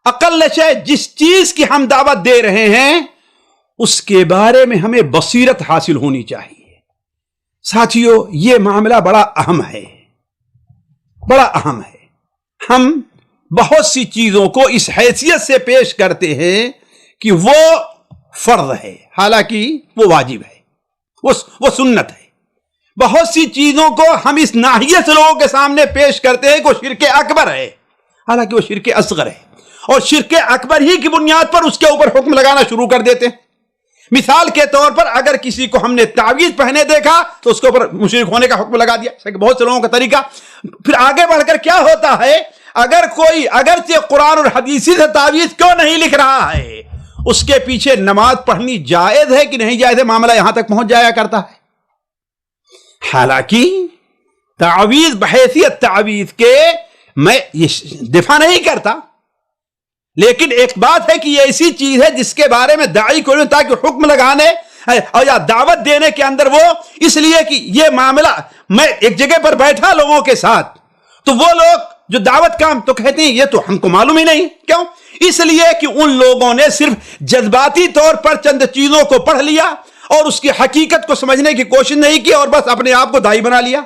اقل شے جس چیز کی ہم دعوت دے رہے ہیں اس کے بارے میں ہمیں بصیرت حاصل ہونی چاہیے۔ ساتھیو یہ معاملہ بڑا اہم ہے، بڑا اہم ہے۔ ہم بہت سی چیزوں کو اس حیثیت سے پیش کرتے ہیں کہ وہ فرض ہے، حالانکہ وہ واجب ہے، وہ سنت ہے۔ بہت سی چیزوں کو ہم اس ناحیے سے لوگوں کے سامنے پیش کرتے ہیں کہ وہ شرک اکبر ہے، حالانکہ وہ شرک اصغر ہے، اور شرک اکبر ہی کی بنیاد پر اس کے اوپر حکم لگانا شروع کر دیتے ہیں۔ مثال کے طور پر اگر کسی کو ہم نے تعویذ پہنے دیکھا تو اس کے اوپر مشرک ہونے کا حکم لگا دیا، بہت سے لوگوں کا طریقہ۔ پھر آگے بڑھ کر کیا ہوتا ہے، اگر کوئی اگرچہ قرآن اور حدیث سے تعویذ کیوں نہیں لکھ رہا ہے، اس کے پیچھے نماز پڑھنی جائز ہے کہ نہیں جائز ہے، معاملہ یہاں تک پہنچ جایا کرتا ہے۔ حالانکہ تعویذ بحیثیت تعویذ کے میں یہ دفاع نہیں کرتا، لیکن ایک بات ہے کہ یہ ایسی چیز ہے جس کے بارے میں داعی کو تاکہ حکم لگانے اور یا دعوت دینے کے اندر وہ اس لیے کہ یہ معاملہ، میں ایک جگہ پر بیٹھا لوگوں کے ساتھ، تو وہ لوگ جو دعوت کام تو کہتے ہیں یہ تو ہم کو معلوم ہی نہیں. کیوں؟ اس لیے کہ ان لوگوں نے صرف جذباتی طور پر چند چیزوں کو پڑھ لیا اور اس کی حقیقت کو سمجھنے کی کوشش نہیں کی اور بس اپنے آپ کو دائی بنا لیا.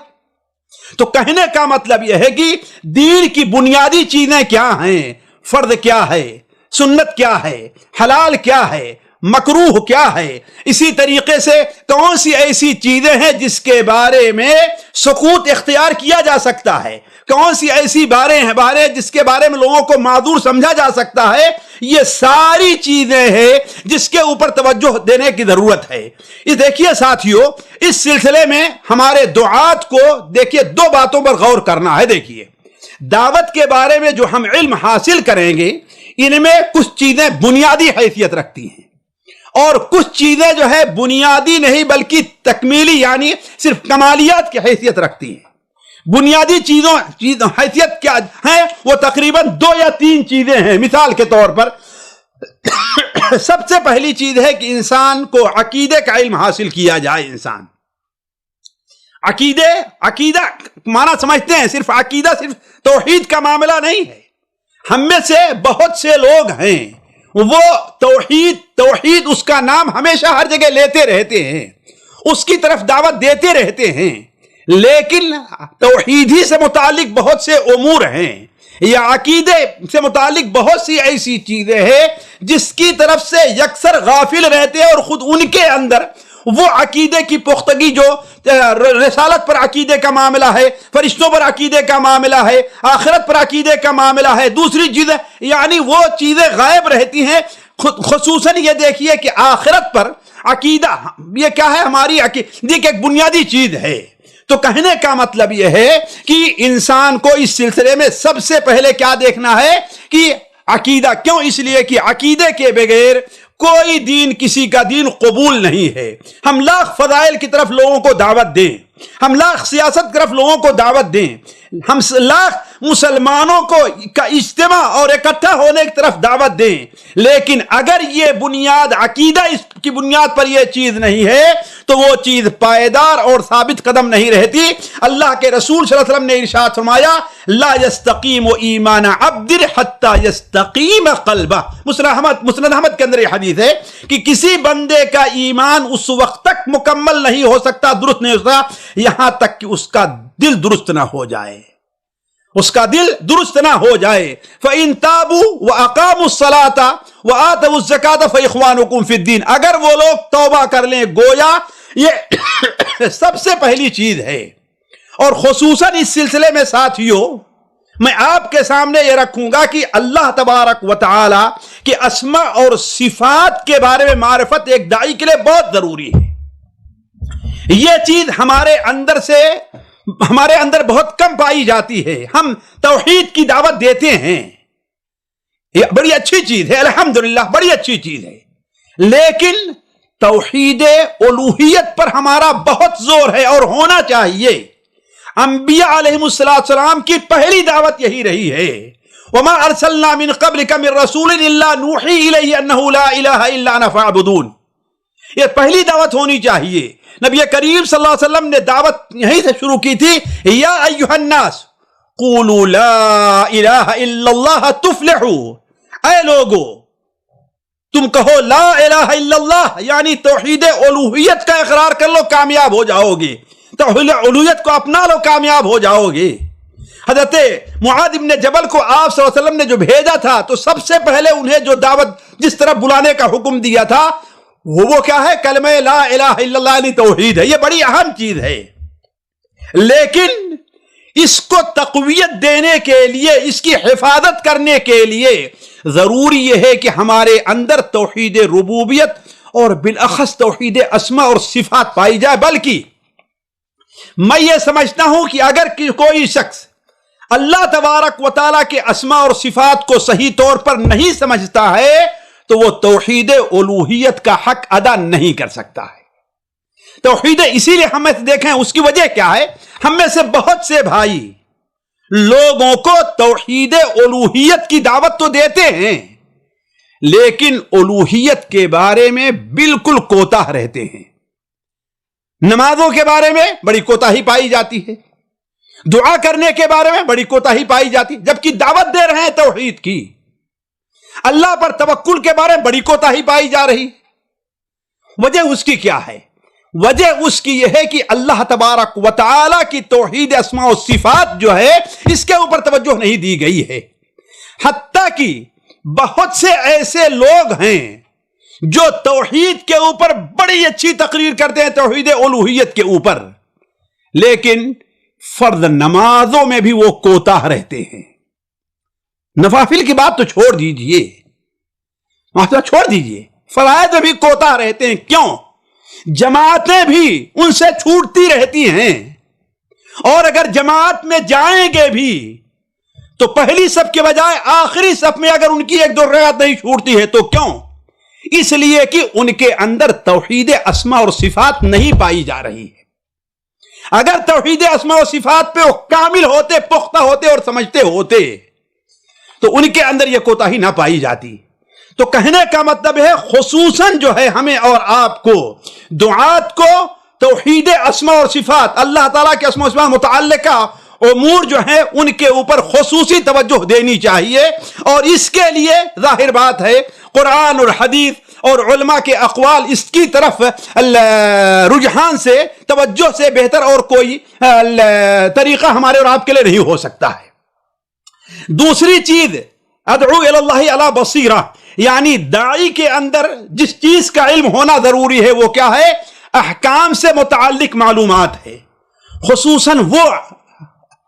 تو کہنے کا مطلب یہ ہے کہ دین کی بنیادی چیزیں کیا ہیں، فرض کیا ہے، سنت کیا ہے، حلال کیا ہے، مکروہ کیا ہے، اسی طریقے سے کون سی ایسی چیزیں ہیں جس کے بارے میں سکوت اختیار کیا جا سکتا ہے، کون سی ایسی بارے جس کے بارے میں لوگوں کو معذور سمجھا جا سکتا ہے. یہ ساری چیزیں ہیں جس کے اوپر توجہ دینے کی ضرورت ہے. یہ دیکھیے ساتھیو، اس سلسلے میں ہمارے دعات کو دیکھیے دو باتوں پر غور کرنا ہے. دیکھیے دعوت کے بارے میں جو ہم علم حاصل کریں گے ان میں کچھ چیزیں بنیادی حیثیت رکھتی ہیں اور کچھ چیزیں جو ہے بنیادی نہیں بلکہ تکمیلی یعنی صرف کمالیات کی حیثیت رکھتی ہیں. بنیادی چیزوں حیثیت کیا ہیں؟ وہ تقریباً 2 یا 3 چیزیں ہیں. مثال کے طور پر سب سے پہلی چیز ہے کہ انسان کو عقیدے کا علم حاصل کیا جائے. انسان عقیدہ معنی سمجھتے ہیں، صرف عقیدہ صرف توحید کا معاملہ نہیں ہے. ہم میں سے بہت سے لوگ ہیں وہ توحید اس کا نام ہمیشہ ہر جگہ لیتے رہتے ہیں، اس کی طرف دعوت دیتے رہتے ہیں، لیکن توحید ہی سے متعلق بہت سے امور ہیں یا عقیدے سے متعلق بہت سی ایسی چیزیں ہیں جس کی طرف سے یکسر غافل رہتے ہیں اور خود ان کے اندر وہ عقیدے کی پختگی جو رسالت پر عقیدے کا معاملہ ہے، فرشتوں پر عقیدے کا معاملہ ہے، آخرت پر عقیدے کا معاملہ ہے، دوسری چیزیں یعنی وہ چیزیں غائب رہتی ہیں. خصوصاً یہ دیکھیے کہ آخرت پر عقیدہ یہ کیا ہے؟ ہماری عقیدہ کی ایک بنیادی چیز ہے. تو کہنے کا مطلب یہ ہے کہ انسان کو اس سلسلے میں سب سے پہلے کیا دیکھنا ہے کہ عقیدہ. کیوں؟ اس لیے کہ عقیدے کے بغیر کوئی دین کسی کا دین قبول نہیں ہے. ہم لاکھ فضائل کی طرف لوگوں کو دعوت دیں، ہم لاکھ سیاست کی طرف لوگوں کو دعوت دیں، ہم لاکھ مسلمانوں کو کا اجتماع اور اکٹھا ہونے کی طرف دعوت دیں، لیکن اگر یہ بنیاد عقیدہ اس کی بنیاد پر یہ چیز نہیں ہے تو وہ چیز پائیدار اور ثابت قدم نہیں رہتی. اللہ کے رسول صلی اللہ علیہ وسلم نے ارشاد فرمایا لا یستقیم ایمان عبد حتی یستقیم قلبہ. مسند احمد کے اندر یہ حدیث ہے کہ کسی بندے کا ایمان اس وقت تک مکمل نہیں ہو سکتا، درست نہیں ہو سکتا یہاں تک کہ اس کا دل درست نہ ہو جائے، اس کا دل درست نہ ہو جائے. فَإِن تَابُوا وَأَقَامُوا الصَّلَاةَ وَآتَوُا الزَّكَاةَ فَإِخْوَانُكُمْ فِي الدِّينِ. اگر وہ لوگ توبہ کر لیں، گویا یہ سب سے پہلی چیز ہے. اور خصوصاً اس سلسلے میں ساتھیوں میں آپ کے سامنے یہ رکھوں گا کہ اللہ تبارک و تعالی کے اسماء اور صفات کے بارے میں معرفت ایک داعی کے لیے بہت ضروری ہے. یہ چیز ہمارے اندر بہت کم پائی جاتی ہے. ہم توحید کی دعوت دیتے ہیں، یہ بڑی اچھی چیز ہے، الحمدللہ بڑی اچھی چیز ہے، لیکن توحید الوہیت پر ہمارا بہت زور ہے اور ہونا چاہیے. انبیاء علیہم السلام کی پہلی دعوت یہی رہی ہے. وما ارسلنا من قبلک من رسول الا نوحی الیہ انہ لا الہ الا انا فاعبدون. یہ پہلی دعوت ہونی چاہیے. نبی کریم صلی اللہ علیہ وسلم نے دعوت یہیں سے شروع کی تھی. یا ایھا الناس قولوا لا الہ الا اللہ تفلحوا. اے لوگو تم کہو لا الہ الا اللہ یعنی توحید الوہیت کا اقرار کر لو، کامیاب ہو جاؤ گے. توحید الوہیت کو اپنا لو، کامیاب ہو جاؤ گے. حضرت معاذ بن جبل کو آپ صلی اللہ علیہ وسلم نے جو بھیجا تھا تو سب سے پہلے انہیں جو دعوت جس طرف بلانے کا حکم دیا تھا وہ کیا ہے؟ کلمہ لا الہ الا اللہ یعنی توحید ہے. یہ بڑی اہم چیز ہے، لیکن اس کو تقویت دینے کے لیے، اس کی حفاظت کرنے کے لیے ضروری یہ ہے کہ ہمارے اندر توحید ربوبیت اور بالاخص توحید اسماء اور صفات پائی جائے. بلکہ میں یہ سمجھتا ہوں کہ اگر کوئی شخص اللہ تبارک و تعالیٰ کے اسماء اور صفات کو صحیح طور پر نہیں سمجھتا ہے تو وہ توحید الوہیت کا حق ادا نہیں کر سکتا ہے. توحید اسی لیے ہم دیکھیں اس کی وجہ کیا ہے؟ ہم میں سے بہت سے بھائی لوگوں کو توحید الوہیت کی دعوت تو دیتے ہیں، لیکن الوہیت کے بارے میں بالکل کوتاہ رہتے ہیں. نمازوں کے بارے میں بڑی کوتاہی پائی جاتی ہے, دعا کرنے کے بارے میں بڑی کوتاہی پائی جاتی, جبکہ دعوت دے رہے ہیں توحید کی. اللہ پر توکل کے بارے میں بڑی کوتاہی پائی جا رہی. وجہ اس کی کیا ہے؟ وجہ اس کی یہ ہے کہ اللہ تبارک و تعالی کی توحید اسماء و صفات جو ہے اس کے اوپر توجہ نہیں دی گئی ہے. حتیٰ کہ بہت سے ایسے لوگ ہیں جو توحید کے اوپر بڑی اچھی تقریر کرتے ہیں, توحید الوہیت کے اوپر, لیکن فرض نمازوں میں بھی وہ کوتاہ رہتے ہیں. نوافل کی بات تو چھوڑ دیجئے, چھوڑ دیجئے, فرائض میں بھی کوتاہ رہتے ہیں. کیوں؟ جماعتیں بھی ان سے چھوٹتی رہتی ہیں, اور اگر جماعت میں جائیں گے بھی تو پہلی صف کے بجائے آخری صف میں اگر ان کی ایک دو رکعت نہیں چھوٹتی ہے تو کیوں؟ اس لیے کہ ان کے اندر توحید اسماء اور صفات نہیں پائی جا رہی ہے. اگر توحید اسماء و صفات پہ وہ کامل ہوتے, پختہ ہوتے اور سمجھتے ہوتے تو ان کے اندر یہ کوتاہی نہ پائی جاتی. تو کہنے کا مطلب ہے خصوصاً جو ہے ہمیں اور آپ کو, دعات کو, توحید اسماء اور صفات, اللہ تعالیٰ کے اسماء و صفات متعلقہ امور جو ہیں ان کے اوپر خصوصی توجہ دینی چاہیے. اور اس کے لیے ظاہر بات ہے قرآن اور حدیث اور علماء کے اقوال اس کی طرف رجحان سے, توجہ سے بہتر اور کوئی طریقہ ہمارے اور آپ کے لیے نہیں ہو سکتا ہے. دوسری چیز, ادعو الی اللہ علی بصیرہ, یعنی داعی کے اندر جس چیز کا علم ہونا ضروری ہے وہ کیا ہے؟ احکام سے متعلق معلومات ہے. خصوصاً وہ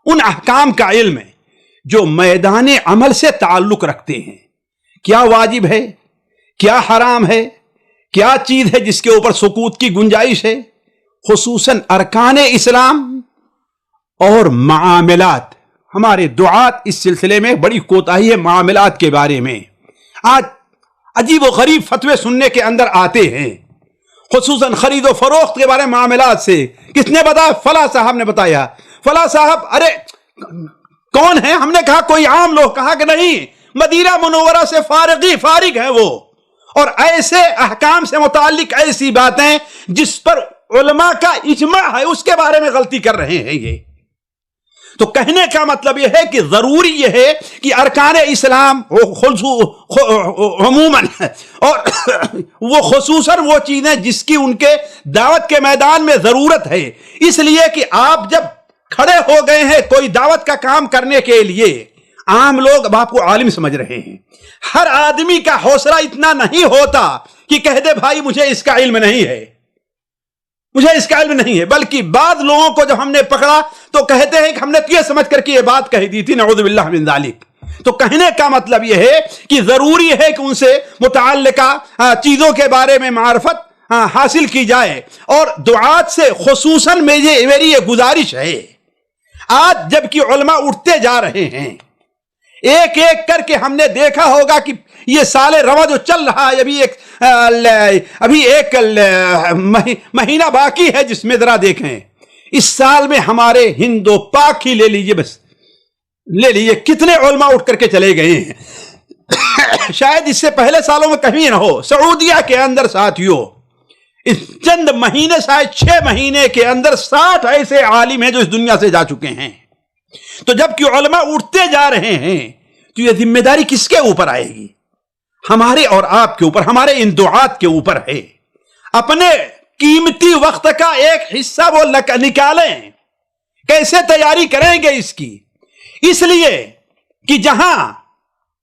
ان احکام کا علم ہے جو میدان عمل سے تعلق رکھتے ہیں. کیا واجب ہے, کیا حرام ہے, کیا چیز ہے جس کے اوپر سکوت کی گنجائش ہے. خصوصاً ارکان اسلام اور معاملات. ہمارے دعات اس سلسلے میں بڑی کوتاہی ہے معاملات کے بارے میں. آج عجیب و غریب فتوے سننے کے اندر آتے ہیں, خصوصاً خرید و فروخت کے بارے میں معاملات سے. کس نے بتایا؟ فلاں صاحب نے بتایا. فلاں صاحب, ارے کون ہے؟ ہم نے کہا کوئی عام لوگ. کہا کہ نہیں, مدینہ منورہ سے فارغ ہیں وہ, اور ایسے احکام سے متعلق ایسی باتیں جس پر علماء کا اجماع ہے اس کے بارے میں غلطی کر رہے ہیں یہ. تو کہنے کا مطلب یہ ہے کہ ضروری یہ ہے کہ ارکان اسلام عموماً اور وہ خصوصاً وہ چیزیں جس کی ان کے دعوت کے میدان میں ضرورت ہے. اس لیے کہ آپ جب کھڑے ہو گئے ہیں کوئی دعوت کا کام کرنے کے لیے, عام لوگ اب آپ کو عالم سمجھ رہے ہیں. ہر آدمی کا حوصلہ اتنا نہیں ہوتا کہ کہہ دے بھائی مجھے اس کا علم نہیں ہے, مجھے اس کا علم نہیں ہے. بلکہ بعض لوگوں کو جب ہم نے پکڑا تو کہتے ہیں کہ ہم نے تو یہ سمجھ کر کے یہ بات کہہ دی تھی, نعوذ باللہ من ذالک. تو کہنے کا مطلب یہ ہے کہ ضروری ہے کہ ان سے متعلقہ چیزوں کے بارے میں معرفت حاصل کی جائے. اور دعات سے خصوصاً میری یہ گزارش ہے, آج جب کہ علماء اٹھتے جا رہے ہیں, ایک ایک کر کے ہم نے دیکھا ہوگا کہ یہ سال رواں جو چل رہا ہے, ابھی ایک مہینہ باقی ہے, جس میں ذرا دیکھیں اس سال میں ہمارے ہند و پاک ہی لے لیجئے, بس لے لیجئے کتنے علماء اٹھ کر کے چلے گئے ہیں. شاید اس سے پہلے سالوں میں کہیں نہ ہو. سعودیہ کے اندر ساتھیوں اس چند مہینے, شاید 6 مہینے کے اندر 60 ایسے عالم ہیں جو اس دنیا سے جا چکے ہیں. تو جب کہ علماء اٹھتے جا رہے ہیں تو یہ ذمہ داری کس کے اوپر آئے گی؟ ہمارے اور آپ کے اوپر, ہمارے ان دعات کے اوپر ہے. اپنے قیمتی وقت کا ایک حصہ وہ نکالیں. کیسے تیاری کریں گے اس کی؟ اس لیے کہ جہاں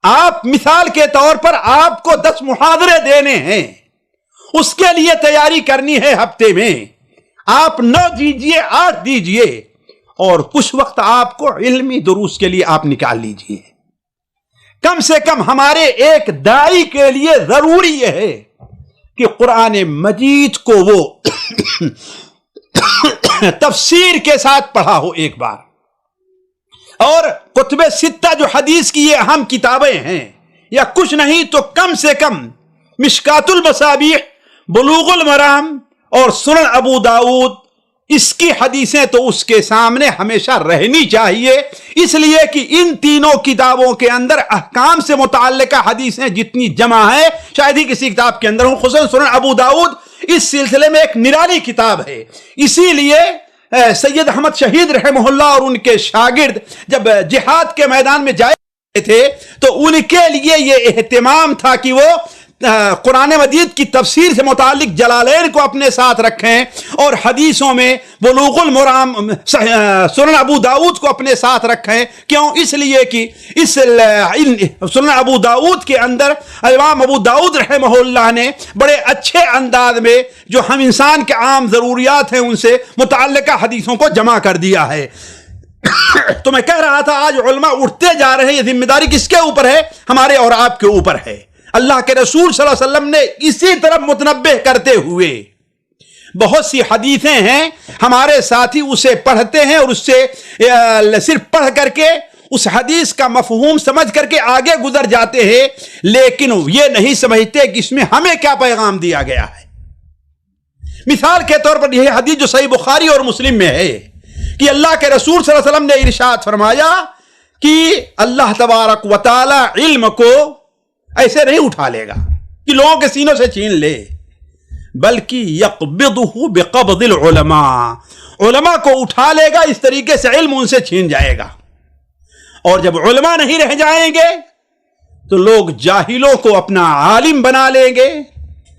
آپ مثال کے طور پر آپ کو 10 محاضرے دینے ہیں, اس کے لیے تیاری کرنی ہے ہفتے میں. آپ 9 دیجئے, 8 دیجئے, اور کچھ وقت آپ کو علمی دروس کے لیے آپ نکال لیجئے. کم سے کم ہمارے ایک داعی کے لیے ضروری یہ ہے کہ قرآن مجید کو وہ تفسیر کے ساتھ پڑھا ہو ایک بار, اور کتب 6 جو حدیث کی یہ اہم کتابیں ہیں, یا کچھ نہیں تو کم سے کم مشکات المصابیح, بلوغ المرام اور سنن ابو داؤد, اس کی حدیثیں تو اس کے سامنے ہمیشہ رہنی چاہیے، اس لیے کہ ان تینوں کتابوں کے اندر احکام سے متعلقہ حدیثیں جتنی جمع ہیں شاید ہی کسی کتاب کے اندر ہوں، خصوصاً سنن ابو داؤد اس سلسلے میں ایک نرالی کتاب ہے۔ اسی لیے سید احمد شہید رحمہ اللہ اور ان کے شاگرد جب جہاد کے میدان میں جائے تھے تو ان کے لیے یہ اہتمام تھا کہ وہ قرآن مجید کی تفسیر سے متعلق جلالین کو اپنے ساتھ رکھیں اور حدیثوں میں بلوغ المرام سنن ابو داؤد کو اپنے ساتھ رکھیں۔ کیوں؟ اس لیے کہ اس سنن ابو داؤد کے اندر امام ابو داؤد رحمہ اللہ نے بڑے اچھے انداز میں جو ہم انسان کے عام ضروریات ہیں ان سے متعلقہ حدیثوں کو جمع کر دیا ہے۔ تو میں کہہ رہا تھا آج علماء اٹھتے جا رہے ہیں، یہ ذمہ داری کس کے اوپر ہے؟ ہمارے اور آپ کے اوپر ہے۔ اللہ کے رسول صلی اللہ علیہ وسلم نے اسی طرف متنبہ کرتے ہوئے بہت سی حدیثیں ہیں، ہمارے ساتھی اسے پڑھتے ہیں اور اس سے صرف پڑھ کر کے اس حدیث کا مفہوم سمجھ کر کے آگے گزر جاتے ہیں، لیکن یہ نہیں سمجھتے کہ اس میں ہمیں کیا پیغام دیا گیا ہے۔ مثال کے طور پر یہ حدیث جو صحیح بخاری اور مسلم میں ہے کہ اللہ کے رسول صلی اللہ علیہ وسلم نے ارشاد فرمایا کہ اللہ تبارک و تعالی علم کو ایسے نہیں اٹھا لے گا کہ لوگوں کے سینوں سے چھین لے، بلکہ یقبضہ بقبض العلماء، علماء کو اٹھا لے گا، اس طریقے سے علم ان سے چھین جائے گا۔ اور جب علماء نہیں رہ جائیں گے تو لوگ جاہلوں کو اپنا عالم بنا لیں گے،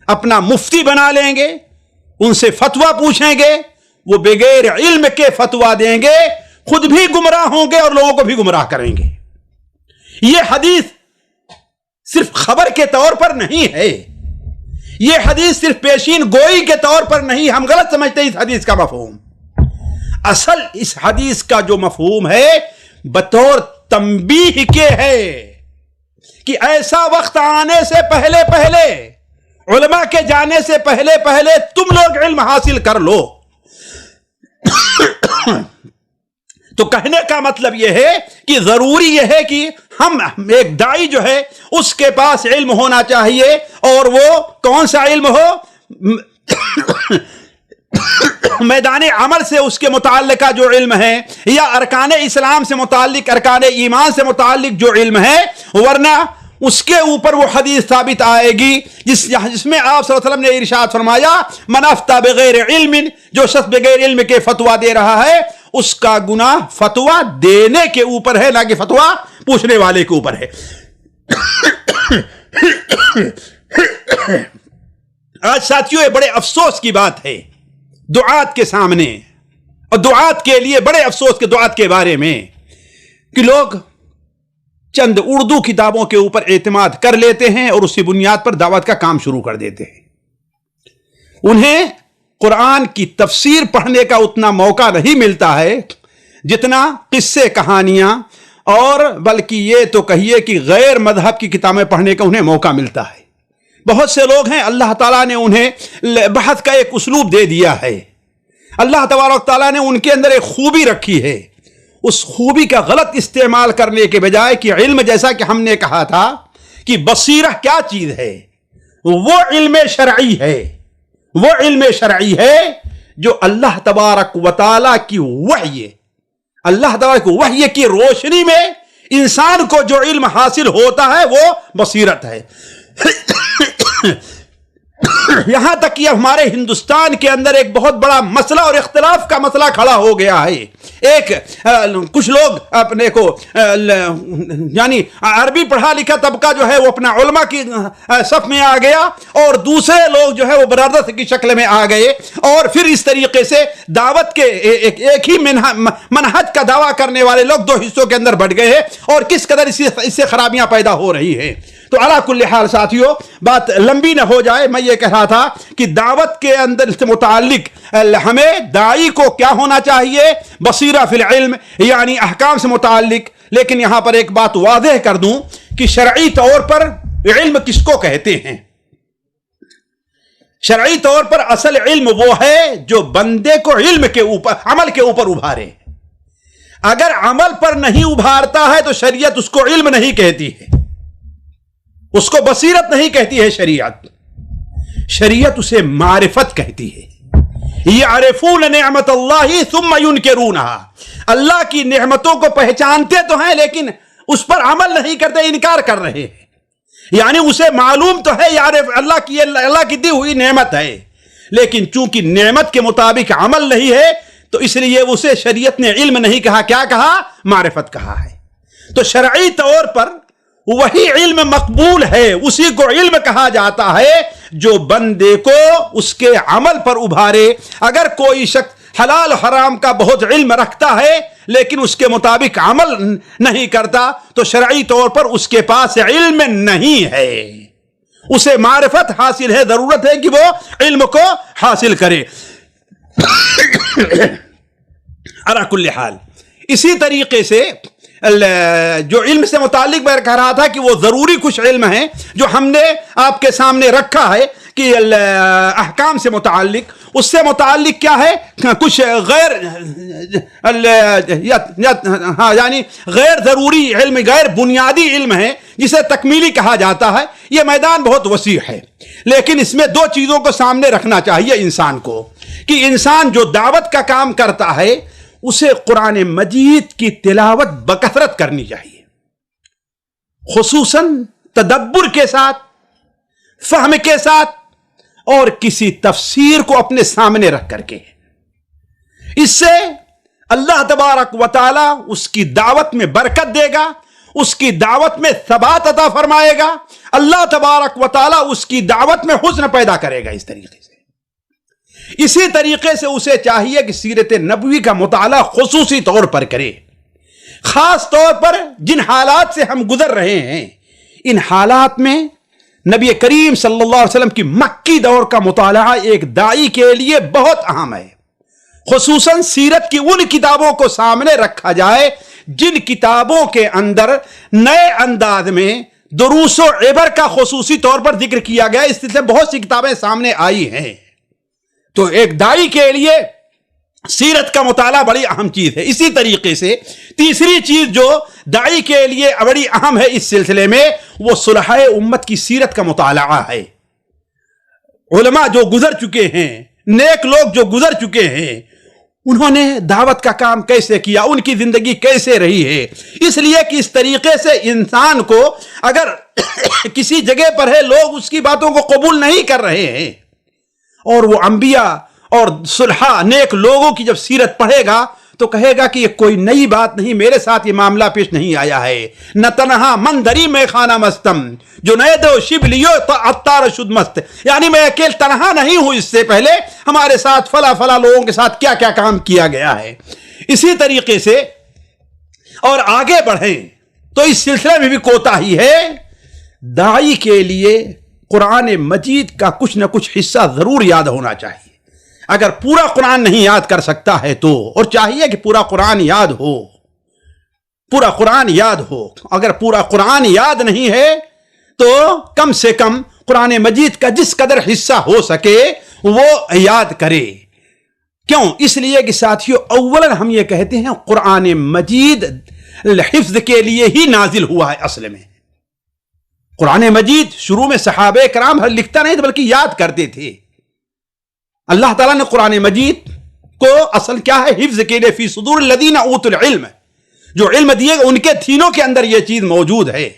اپنا مفتی بنا لیں گے، ان سے فتویٰ پوچھیں گے، وہ بغیر علم کے فتویٰ دیں گے، خود بھی گمراہ ہوں گے اور لوگوں کو بھی گمراہ کریں گے۔ یہ حدیث صرف خبر کے طور پر نہیں ہے، یہ حدیث صرف پیشین گوئی کے طور پر نہیں، ہم غلط سمجھتے ہیں اس حدیث کا مفہوم۔ اصل اس حدیث کا جو مفہوم ہے بطور تنبیہ کے ہے کہ ایسا وقت آنے سے پہلے پہلے، علماء کے جانے سے پہلے پہلے تم لوگ علم حاصل کر لو۔ تو کہنے کا مطلب یہ ہے کہ ضروری یہ ہے کہ ہم ایک داعی جو ہے اس کے پاس علم ہونا چاہیے، اور وہ کون سا علم ہو؟ میدان عمل سے اس کے متعلقہ جو علم ہے، یا ارکان اسلام سے متعلق، ارکان ایمان سے متعلق جو علم ہے، ورنہ اس کے اوپر وہ حدیث ثابت آئے گی جس میں آپ صلی اللہ علیہ وسلم نے ارشاد فرمایا من افتى بغیر علم، جو شخص بغیر علم کے فتویٰ دے رہا ہے اس کا گناہ فتویٰ دینے کے اوپر ہے، نہ کہ فتویٰ پوچھنے والے کے اوپر ہے۔ آج ساتھیوں یہ بڑے افسوس کی بات ہے دعات کے سامنے، اور دعات کے لیے بڑے افسوس کے دعات کے بارے میں، کہ لوگ چند اردو کتابوں کے اوپر اعتماد کر لیتے ہیں اور اسی بنیاد پر دعوت کا کام شروع کر دیتے ہیں۔ انہیں قرآن کی تفسیر پڑھنے کا اتنا موقع نہیں ملتا ہے جتنا قصے، کہانیاں، اور بلکہ یہ تو کہیے کہ غیر مذہب کی کتابیں پڑھنے کا انہیں موقع ملتا ہے۔ بہت سے لوگ ہیں اللہ تعالیٰ نے انہیں بحث کا ایک اسلوب دے دیا ہے، اللہ تبارک تعالیٰ نے ان کے اندر ایک خوبی رکھی ہے، اس خوبی کا غلط استعمال کرنے کے بجائے کہ علم، جیسا کہ ہم نے کہا تھا کہ بصیرہ کیا چیز ہے، وہ علم شرعی ہے، وہ علم شرعی ہے جو اللہ تبارک و تعالیٰ کی وحی، اللہ تبارک وحی کی روشنی میں انسان کو جو علم حاصل ہوتا ہے وہ بصیرت ہے۔ یہاں تک کہ ہمارے ہندوستان کے اندر ایک بہت بڑا مسئلہ اور اختلاف کا مسئلہ کھڑا ہو گیا ہے۔ کچھ لوگ اپنے کو یعنی عربی پڑھا لکھا طبقہ جو ہے وہ اپنا علماء کی صف میں آ گیا، اور دوسرے لوگ جو ہے وہ برادر کی شکل میں آ گئے، اور پھر اس طریقے سے دعوت کے ایک ہی منہج کا دعویٰ کرنے والے لوگ دو حصوں کے اندر بٹ گئے ہیں، اور کس قدر اس سے خرابیاں پیدا ہو رہی ہیں۔ تو علی کل حال ساتھیوں، بات لمبی نہ ہو جائے، میں یہ کہہ رہا تھا کہ دعوت کے اندر سے متعلق ہمیں داعی کو کیا ہونا چاہیے؟ بصیرہ فی العلم، یعنی احکام سے متعلق۔ لیکن یہاں پر ایک بات واضح کر دوں کہ شرعی طور پر علم کس کو کہتے ہیں؟ شرعی طور پر اصل علم وہ ہے جو بندے کو علم کے اوپر، عمل کے اوپر ابھارے۔ اگر عمل پر نہیں ابھارتا ہے تو شریعت اس کو علم نہیں کہتی ہے، اس کو بصیرت نہیں کہتی ہے، شریعت اسے معرفت کہتی ہے۔ یعرفون نعمت اللہ ثم ینکرونہا، اللہ کی نعمتوں کو پہچانتے تو ہیں لیکن اس پر عمل نہیں کرتے، انکار کر رہے ہیں. یعنی اسے معلوم تو ہے اللہ کی دی ہوئی نعمت ہے، لیکن چونکہ نعمت کے مطابق عمل نہیں ہے تو اس لیے اسے شریعت نے علم نہیں کہا، کیا کہا؟ معرفت کہا ہے. تو شرعی طور پر وہی علم مقبول ہے، اسی کو علم کہا جاتا ہے جو بندے کو اس کے عمل پر ابھارے. اگر کوئی شخص حلال حرام کا بہت علم رکھتا ہے لیکن اس کے مطابق عمل نہیں کرتا تو شرعی طور پر اس کے پاس علم نہیں ہے، اسے معرفت حاصل ہے، ضرورت ہے کہ وہ علم کو حاصل کرے. علی کل حال اسی طریقے سے جو علم سے متعلق میں کہہ رہا تھا کہ وہ ضروری کچھ علم ہیں جو ہم نے آپ کے سامنے رکھا ہے کہ احکام سے متعلق، اس سے متعلق کیا ہے؟ کچھ یعنی غیر ضروری علم، غیر بنیادی علم ہے جسے تکمیلی کہا جاتا ہے. یہ میدان بہت وسیع ہے لیکن اس میں دو چیزوں کو سامنے رکھنا چاہیے انسان کو کہ انسان جو دعوت کا کام کرتا ہے اسے قرآن مجید کی تلاوت بکثرت کرنی چاہیے، خصوصاً تدبر کے ساتھ، فہم کے ساتھ، اور کسی تفسیر کو اپنے سامنے رکھ کر کے. اس سے اللہ تبارک و تعالی اس کی دعوت میں برکت دے گا، اس کی دعوت میں ثبات عطا فرمائے گا، اللہ تبارک و تعالی اس کی دعوت میں حسن پیدا کرے گا. اس طریقے سے اسی طریقے سے اسے چاہیے کہ سیرت نبوی کا مطالعہ خصوصی طور پر کرے. خاص طور پر جن حالات سے ہم گزر رہے ہیں ان حالات میں نبی کریم صلی اللہ علیہ وسلم کی مکی دور کا مطالعہ ایک داعی کے لیے بہت اہم ہے. خصوصاً سیرت کی ان کتابوں کو سامنے رکھا جائے جن کتابوں کے اندر نئے انداز میں دروس و عبر کا خصوصی طور پر ذکر کیا گیا. اس سے بہت سی کتابیں سامنے آئی ہیں. تو ایک داعی کے لیے سیرت کا مطالعہ بڑی اہم چیز ہے. اسی طریقے سے تیسری چیز جو داعی کے لیے بڑی اہم ہے اس سلسلے میں وہ صلحاء امت کی سیرت کا مطالعہ ہے. علماء جو گزر چکے ہیں، نیک لوگ جو گزر چکے ہیں، انہوں نے دعوت کا کام کیسے کیا، ان کی زندگی کیسے رہی ہے. اس لیے کہ اس طریقے سے انسان کو اگر کسی جگہ پر ہے لوگ اس کی باتوں کو قبول نہیں کر رہے ہیں اور وہ انبیاء اور صلحاء نیک لوگوں کی جب سیرت پڑھے گا تو کہے گا کہ یہ کوئی نئی بات نہیں، میرے ساتھ یہ معاملہ پیش نہیں آیا ہے. نہ تنہا من دری میں خانہ مستم جو نئے دو شب لیو عطار شد مست، یعنی میں اکیل تنہا نہیں ہوں، اس سے پہلے ہمارے ساتھ فلاں فلاں لوگوں کے ساتھ کیا کیا کام کیا گیا ہے. اسی طریقے سے اور آگے بڑھیں تو اس سلسلے میں بھی کوتاہی ہے. داعی کے لیے قرآن مجید کا کچھ نہ کچھ حصہ ضرور یاد ہونا چاہیے. اگر پورا قرآن نہیں یاد کر سکتا ہے تو، اور چاہیے کہ پورا قرآن یاد ہو، پورا قرآن یاد ہو. اگر پورا قرآن یاد نہیں ہے تو کم سے کم قرآن مجید کا جس قدر حصہ ہو سکے وہ یاد کرے. کیوں؟ اس لیے کہ ساتھیو اولا ہم یہ کہتے ہیں قرآن مجید حفظ کے لیے ہی نازل ہوا ہے. اصل میں قرآن مجید شروع میں صحابہ کرام لکھتا نہیں تھا بلکہ یاد کرتے تھے. اللہ تعالیٰ نے قرآن مجید کو اصل کیا ہے؟ حفظ کے لیے فی صدور الذین اوتوا العلم، جو علم دیے گا ان کے سینوں کے اندر یہ چیز موجود ہے.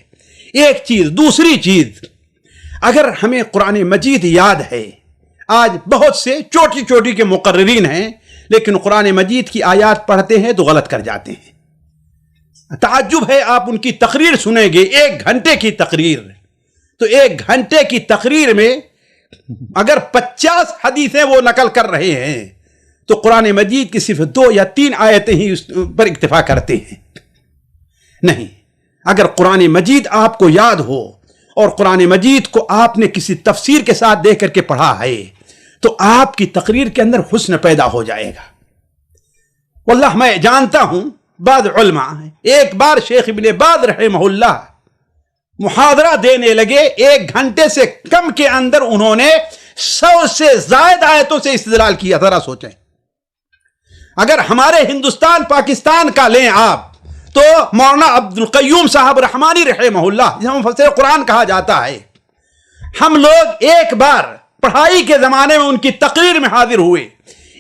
ایک چیز. دوسری چیز، اگر ہمیں قرآن مجید یاد ہے، آج بہت سے چھوٹی چھوٹی کے مقررین ہیں لیکن قرآن مجید کی آیات پڑھتے ہیں تو غلط کر جاتے ہیں. تعجب ہے، آپ ان کی تقریر سنیں گے، 1 گھنٹے کی تقریر، تو 1 گھنٹے کی تقریر میں اگر 50 حدیثیں وہ نقل کر رہے ہیں تو قرآن مجید کی صرف 2 یا 3 آیتیں ہی اس پر اکتفا کرتے ہیں. نہیں، اگر قرآن مجید آپ کو یاد ہو اور قرآن مجید کو آپ نے کسی تفسیر کے ساتھ دیکھ کر کے پڑھا ہے تو آپ کی تقریر کے اندر حسن پیدا ہو جائے گا. واللہ میں جانتا ہوں بعض علماء، ایک بار شیخ ابن باز رحمہ اللہ محاضرہ دینے لگے، 1 گھنٹے سے کم کے اندر انہوں نے 100 سے زائد آیتوں سے استدلال کیا. ذرا سوچیں، اگر ہمارے ہندوستان پاکستان کا لیں آپ تو مولانا عبد القیوم صاحب رحمانی رحمہ اللہ جنہیں مفسر قرآن کہا جاتا ہے، ہم لوگ ایک بار پڑھائی کے زمانے میں ان کی تقریر میں حاضر ہوئے،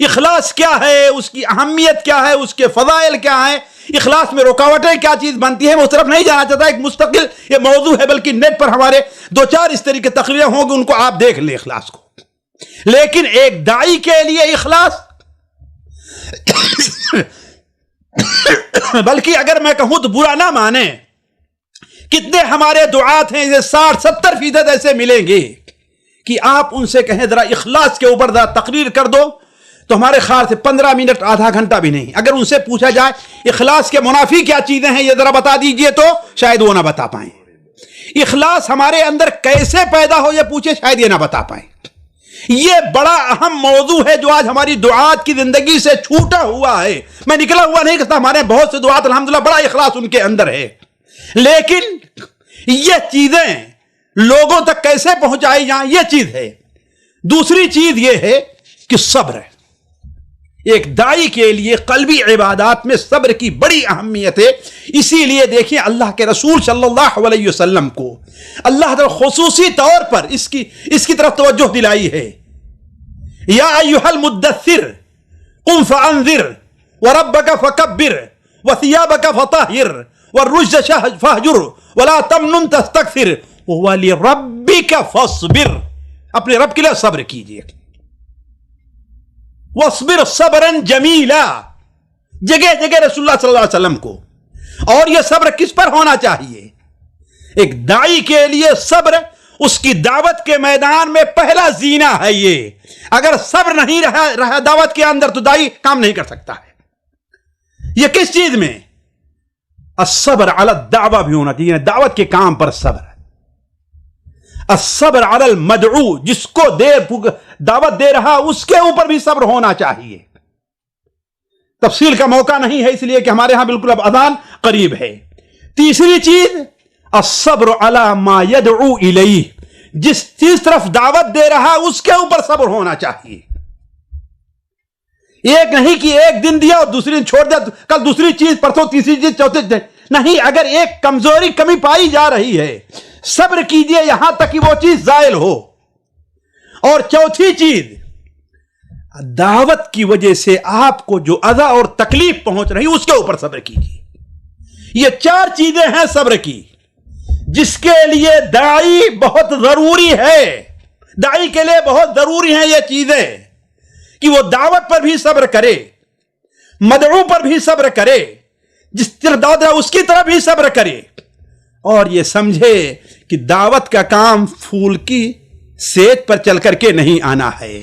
اخلاص کیا ہے، اس کی اہمیت کیا ہے، اس کے فضائل کیا ہیں، اخلاص میں رکاوٹیں کیا چیز بنتی ہے، میں اس طرف نہیں جانا چاہتا، ایک مستقل یہ موضوع ہے، بلکہ نیٹ پر ہمارے 2-4 اس طریقے تقریریں ہوں گی، ان کو آپ دیکھ لیں اخلاص کو۔ لیکن ایک داعی کے لیے اخلاص بلکہ اگر میں کہوں تو برا نہ مانیں، کتنے ہمارے دعات ہیں، 60-70% ایسے ملیں گے کہ آپ ان سے کہیں ذرا اخلاص کے اوپر ذرا تقریر کر دو، تو ہمارے خیال سے 15 منٹ آدھا گھنٹہ بھی نہیں۔ اگر ان سے پوچھا جائے اخلاص کے منافی کیا چیزیں ہیں یہ ذرا بتا دیجئے، تو شاید وہ نہ بتا پائیں۔ اخلاص ہمارے اندر کیسے پیدا ہو یہ پوچھے، شاید یہ نہ بتا پائیں۔ یہ بڑا اہم موضوع ہے جو آج ہماری دعات کی زندگی سے چھوٹا ہوا ہے۔ میں نکلا ہوا نہیں کہتا، ہمارے بہت سے دعات الحمدللہ بڑا اخلاص ان کے اندر ہے، لیکن یہ چیزیں لوگوں تک کیسے پہنچائی جائیں یہ چیز ہے۔ دوسری چیز یہ ہے کہ صبر ہے۔ ایک داعی کے لیے قلبی عبادات میں صبر کی بڑی اہمیت ہے۔ اسی لیے دیکھیں اللہ کے رسول صلی اللہ علیہ وسلم کو اللہ تعالی خصوصی طور پر اس کی طرف توجہ دلائی ہے۔ یا ایھا المدثر قم فانذر وربک فکبر وثیابک فطہر والرجز فاہجر ولا تمنن تستکثر ولربک فاصبر۔ اپنے رب کے لیے صبر کیجیے۔ وَاصْبِرْ صَبْرًا جَمِيلًا، جگہ جگہ رسول اللہ صلی اللہ علیہ وسلم کو۔ اور یہ صبر کس پر ہونا چاہیے؟ ایک داعی کے لیے صبر اس کی دعوت کے میدان میں پہلا زینہ ہے۔ یہ اگر صبر نہیں رہا دعوت کے اندر تو داعی کام نہیں کر سکتا ہے۔ یہ کس چیز میں؟ الصبر علی الدعوہ بھی ہونا چاہیے، دعوت کے کام پر صبر۔ الصبر علی المدعو، جس کو دعوت دے رہا اس کے اوپر بھی صبر ہونا چاہیے۔ تفصیل کا موقع نہیں ہے اس لیے کہ ہمارے ہاں بالکل اب اذان قریب ہے۔ تیسری چیز الصبر علی ما یدعو الیہ، جس چیز طرف دعوت دے رہا اس کے اوپر صبر ہونا چاہیے۔ ایک نہیں کہ ایک دن دیا اور دوسری دن چھوڑ دیا، کل دوسری چیز، پرسوں تیسری چیز، چوتھی دن نہیں۔ اگر ایک کمزوری کمی پائی جا رہی ہے صبر کیجئے یہاں تک کہ وہ چیز زائل ہو۔ اور چوتھی چیز، دعوت کی وجہ سے آپ کو جو اذى اور تکلیف پہنچ رہی اس کے اوپر صبر کیجئے۔ یہ 4 چیزیں ہیں صبر کی، جس کے لیے داعی بہت ضروری ہے۔ داعی کے لیے بہت ضروری ہیں یہ چیزیں کہ وہ دعوت پر بھی صبر کرے، مدعو پر بھی صبر کرے، جس طرح دعوت ہے اس کی طرف بھی صبر کرے، اور یہ سمجھے کہ دعوت کا کام پھول کی سیج پر چل کر کے نہیں آنا ہے،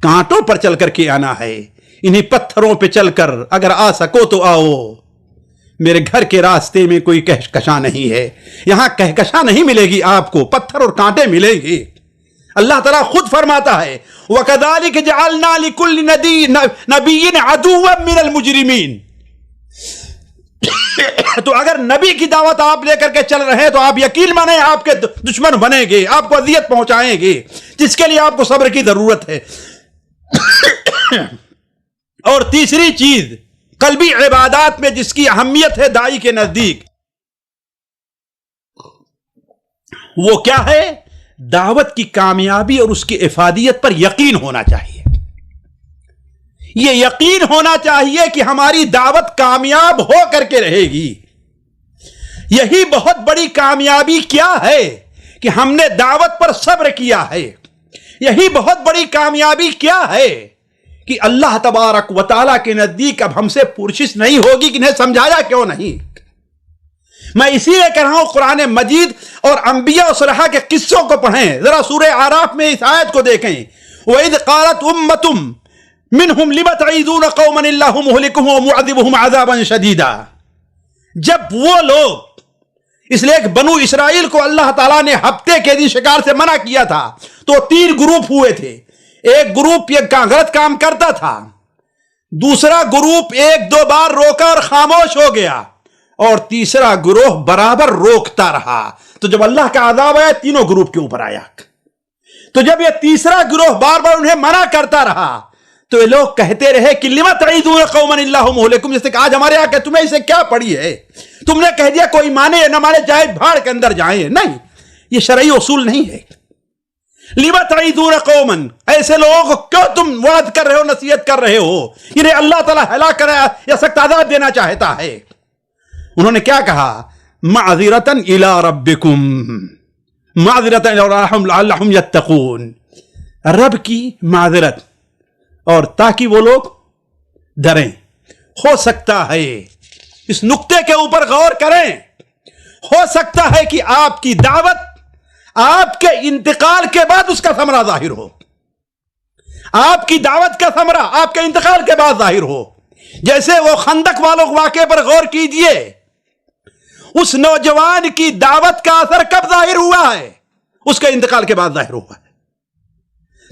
کانٹوں پر چل کر کے آنا ہے۔ انہیں پتھروں پہ چل کر اگر آ سکو تو آؤ، میرے گھر کے راستے میں کوئی کہکشاں نہیں ہے، یہاں کہکشاں نہیں ملے گی آپ کو، پتھر اور کانٹے ملیں گے۔ اللہ تعالیٰ خود فرماتا ہے وَكَذَلِكَ جَعَلْنَا لِكُلِّ نَبِيٍّ عَدُوًّا مِّنَ الْمُجْرِمِينَ۔ تو اگر نبی کی دعوت آپ لے کر کے چل رہے ہیں تو آپ یقین مانیں آپ کے دشمن بنیں گے، آپ کو اذیت پہنچائیں گے، جس کے لیے آپ کو صبر کی ضرورت ہے۔ اور تیسری چیز قلبی عبادات میں جس کی اہمیت ہے داعی کے نزدیک، وہ کیا ہے؟ دعوت کی کامیابی اور اس کی افادیت پر یقین ہونا چاہیے۔ یہ یقین ہونا چاہیے کہ ہماری دعوت کامیاب ہو کر کے رہے گی۔ یہی بہت بڑی کامیابی کیا ہے کہ ہم نے دعوت پر صبر کیا ہے۔ یہی بہت بڑی کامیابی کیا ہے کہ اللہ تبارک و تعالیٰ کے نزدیک اب ہم سے پرسش نہیں ہوگی کہ انہیں سمجھایا کیوں نہیں۔ میں اسی لیے کہہ رہا ہوں قرآن مجید اور انبیاء و صالحہ کے قصوں کو پڑھیں، ذرا سورہ اعراف میں اس آیت کو دیکھیں۔ وَإِذْ قَالَتْ أُمَّةٌ مِّنْهُمْ لِمَ تَعِظُونَ قَوْمًا اللَّهُ مُهْلِكُهُمْ وَمُعَذِّبُهُمْ عَذَابًا شَدِيدًا۔ جب وہ لوگ، اس لیے کہ بنو اسرائیل کو اللہ تعالیٰ نے ہفتے کے دن شکار سے منع کیا تھا، تو 3 گروپ ہوئے تھے۔ ایک گروپ یہ غلط کام کرتا تھا، دوسرا گروپ 1-2 بار روکا اور خاموش ہو گیا، اور تیسرا گروہ برابر روکتا رہا۔ تو جب اللہ کا عذاب آیا تینوں گروپ کے اوپر آیا۔ تو جب یہ تیسرا گروہ بار بار انہیں منع کرتا رہا تو یہ لوگ کہتے رہے کہ لِمَ تَعِظُونَ قَوْمًا اللَّهُ مُهْلِكُهُمْ، جیسے کہ آج ہمارے یہاں کہ تمہیں اسے کیا پڑی ہے، تم نے کہہ دیا کوئی مانے یا نہ مانے جائے بھاڑ کے اندر جائیں۔ نہیں، یہ شرعی اصول نہیں ہے۔ لما تعیدون قوما، ایسے لوگوں کو کیوں تم وعد کر رہے ہو، نصیحت کر رہے ہو؟ انہیں اللہ تعالیٰ ہلاک کرے یا سخت عذاب دینا چاہتا ہے۔ انہوں نے کیا کہا؟ معذرتاً الی ربکم، معذرتاً لعلہم یتقون، رب کی معذرت، اور تاکہ وہ لوگ ڈریں۔ ہو سکتا ہے اس نقطے کے اوپر غور کریں، ہو سکتا ہے کہ آپ کی دعوت آپ کے انتقال کے بعد اس کا ثمرہ ظاہر ہو، آپ کی دعوت کا ثمرہ آپ کے انتقال کے بعد ظاہر ہو۔ جیسے وہ خندق والوں واقعے پر غور کیجئے، اس نوجوان کی دعوت کا اثر کب ظاہر ہوا ہے؟ اس کے انتقال کے بعد ظاہر ہوا ہے۔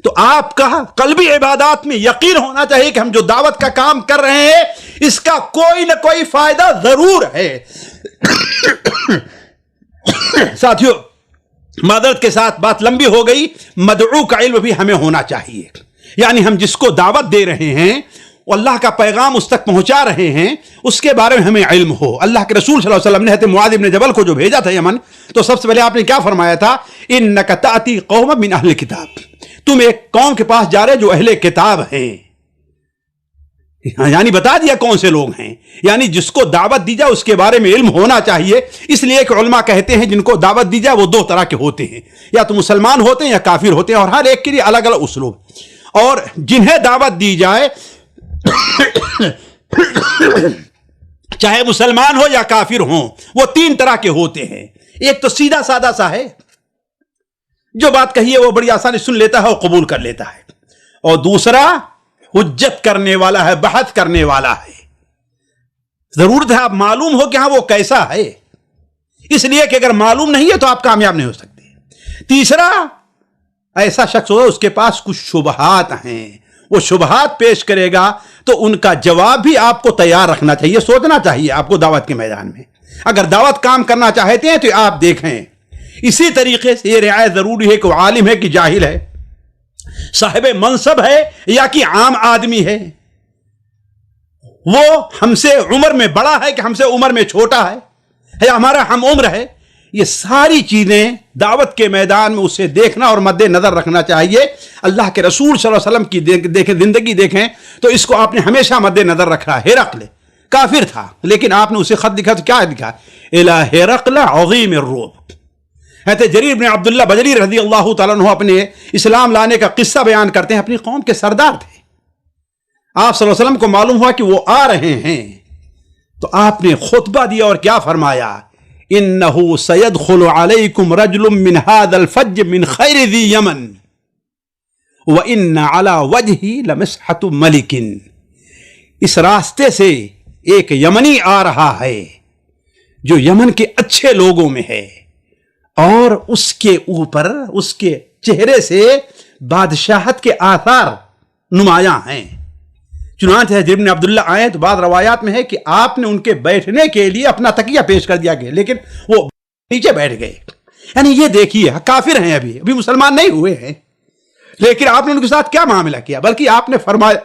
تو آپ کا قلبی عبادات میں یقین ہونا چاہیے کہ ہم جو دعوت کا کام کر رہے ہیں اس کا کوئی نہ کوئی فائدہ ضرور ہے۔ ساتھیو، معذرت کے ساتھ بات لمبی ہو گئی، مدعو کا علم بھی ہمیں ہونا چاہیے، یعنی ہم جس کو دعوت دے رہے ہیں، وہ اللہ کا پیغام اس تک پہنچا رہے ہیں، اس کے بارے میں ہمیں علم ہو۔ اللہ کے رسول صلی اللہ علیہ وسلم نے حضرت معاذ بن جبل کو جو بھیجا تھا یمن، تو سب سے پہلے آپ نے کیا فرمایا تھا؟ انک تأتی قوم من اہل کتاب، تم ایک قوم کے پاس جا رہے جو اہل کتاب ہیں، یعنی بتا دیا کون سے لوگ ہیں، یعنی جس کو دعوت دی جائے اس کے بارے میں علم ہونا چاہیے۔ اس لیے کہ علماء کہتے ہیں جن کو دعوت دی جائے وہ دو طرح کے ہوتے ہیں، یا تو مسلمان ہوتے ہیں یا کافر ہوتے ہیں، اور ہر ایک کے لیے الگ الگ اسلوب۔ اور جنہیں دعوت دی جائے چاہے مسلمان ہو یا کافر ہوں، وہ تین طرح کے ہوتے ہیں۔ ایک تو سیدھا سادہ سا ہے، جو بات کہی ہے وہ بڑی آسانی سن لیتا ہے اور قبول کر لیتا ہے، اور دوسرا حجت کرنے والا ہے، بحث کرنے والا ہے، ضرورت ہے آپ معلوم ہو کہ ہاں وہ کیسا ہے، اس لیے کہ اگر معلوم نہیں ہے تو آپ کامیاب نہیں ہو سکتے۔ تیسرا ایسا شخص ہوگا اس کے پاس کچھ شبہات ہیں، وہ شبہات پیش کرے گا تو ان کا جواب بھی آپ کو تیار رکھنا چاہیے، سوچنا چاہیے آپ کو دعوت کے میدان میں۔ اگر دعوت کام کرنا چاہتے ہیں تو آپ دیکھیں، اسی طریقے سے یہ رعایت ضروری ہے کہ وہ عالم ہے کہ جاہل ہے، صاحب منصب ہے یا کہ عام آدمی ہے، وہ ہم سے عمر میں بڑا ہے کہ ہم سے عمر میں چھوٹا ہے یا ہمارا ہم عمر ہے۔ یہ ساری چیزیں دعوت کے میدان میں اسے دیکھنا اور مد نظر رکھنا چاہیے۔ اللہ کے رسول صلی اللہ علیہ وسلم کی دیکھیں زندگی دیکھیں تو اس کو آپ نے ہمیشہ مد نظر رکھا۔ ہرقل کافر تھا لیکن آپ نے اسے خط لکھا تو کیا لکھا؟ الی ہرقل عظیم الروم۔ حضرت جریر بن عبداللہ بجلی رضی اللہ تعالیٰ عنہ اپنے اسلام لانے کا قصہ بیان کرتے ہیں، اپنی قوم کے سردار تھے، آپ صلی اللہ علیہ وسلم کو معلوم ہوا کہ وہ آ رہے ہیں تو آپ نے خطبہ دیا اور کیا فرمایا؟ انه سيدخل عليكم رجل من هذا الفج من خير ذي يمن وان على وجهه لمسحة ملك۔ اس راستے سے ایک یمنی آ رہا ہے جو یمن کے اچھے لوگوں میں ہے، اور اس کے اوپر اس کے چہرے سے بادشاہت کے آثار نمایاں ہیں۔ چنانچہ جریر بن عبداللہ آئے تو بعض روایات میں ہے کہ آپ نے ان کے بیٹھنے کے لیے اپنا تکیہ پیش کر دیا گیا، لیکن وہ نیچے بیٹھ گئے۔ یعنی یہ دیکھیے کافر ہیں، ابھی مسلمان نہیں ہوئے ہیں، لیکن آپ نے ان کے ساتھ کیا معاملہ کیا؟ بلکہ آپ نے فرمایا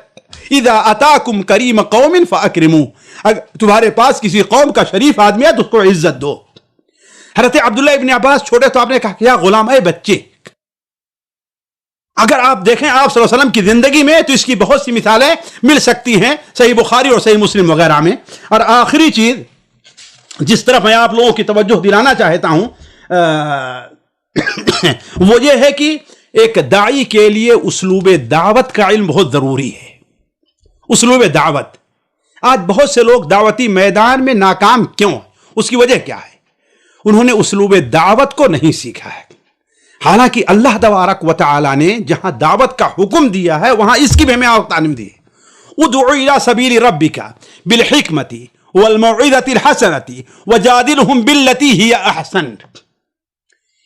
اذا اتاکم کریم قوم فاکرموا، اگر تمہارے پاس کسی قوم کا شریف آدمی ہے تو اس کو عزت دو۔ حضرت عبداللہ ابن عباس چھوٹے تو آپ نے کہا کہ یا غلام اے بچے۔ اگر آپ دیکھیں آپ صلی اللہ علیہ وسلم کی زندگی میں تو اس کی بہت سی مثالیں مل سکتی ہیں صحیح بخاری اور صحیح مسلم وغیرہ میں۔ اور آخری چیز جس طرف میں آپ لوگوں کی توجہ دلانا چاہتا ہوں وہ یہ ہے کہ ایک داعی کے لیے اسلوب دعوت کا علم بہت ضروری ہے۔ اسلوب دعوت، آج بہت سے لوگ دعوتی میدان میں ناکام کیوں؟ اس کی وجہ کیا ہے؟ انہوں نے اسلوب دعوت کو نہیں سیکھا ہے۔ حالانکہ اللہ تبارک و تعالی نے جہاں دعوت کا حکم دیا ہے وہاں اس کی بھی ہمیں تعلیم دی ہے۔ ادعو الی سبیل ربک بالحکمۃ والموعظۃ الحسنۃ وجادلہم باللتی ہی احسن۔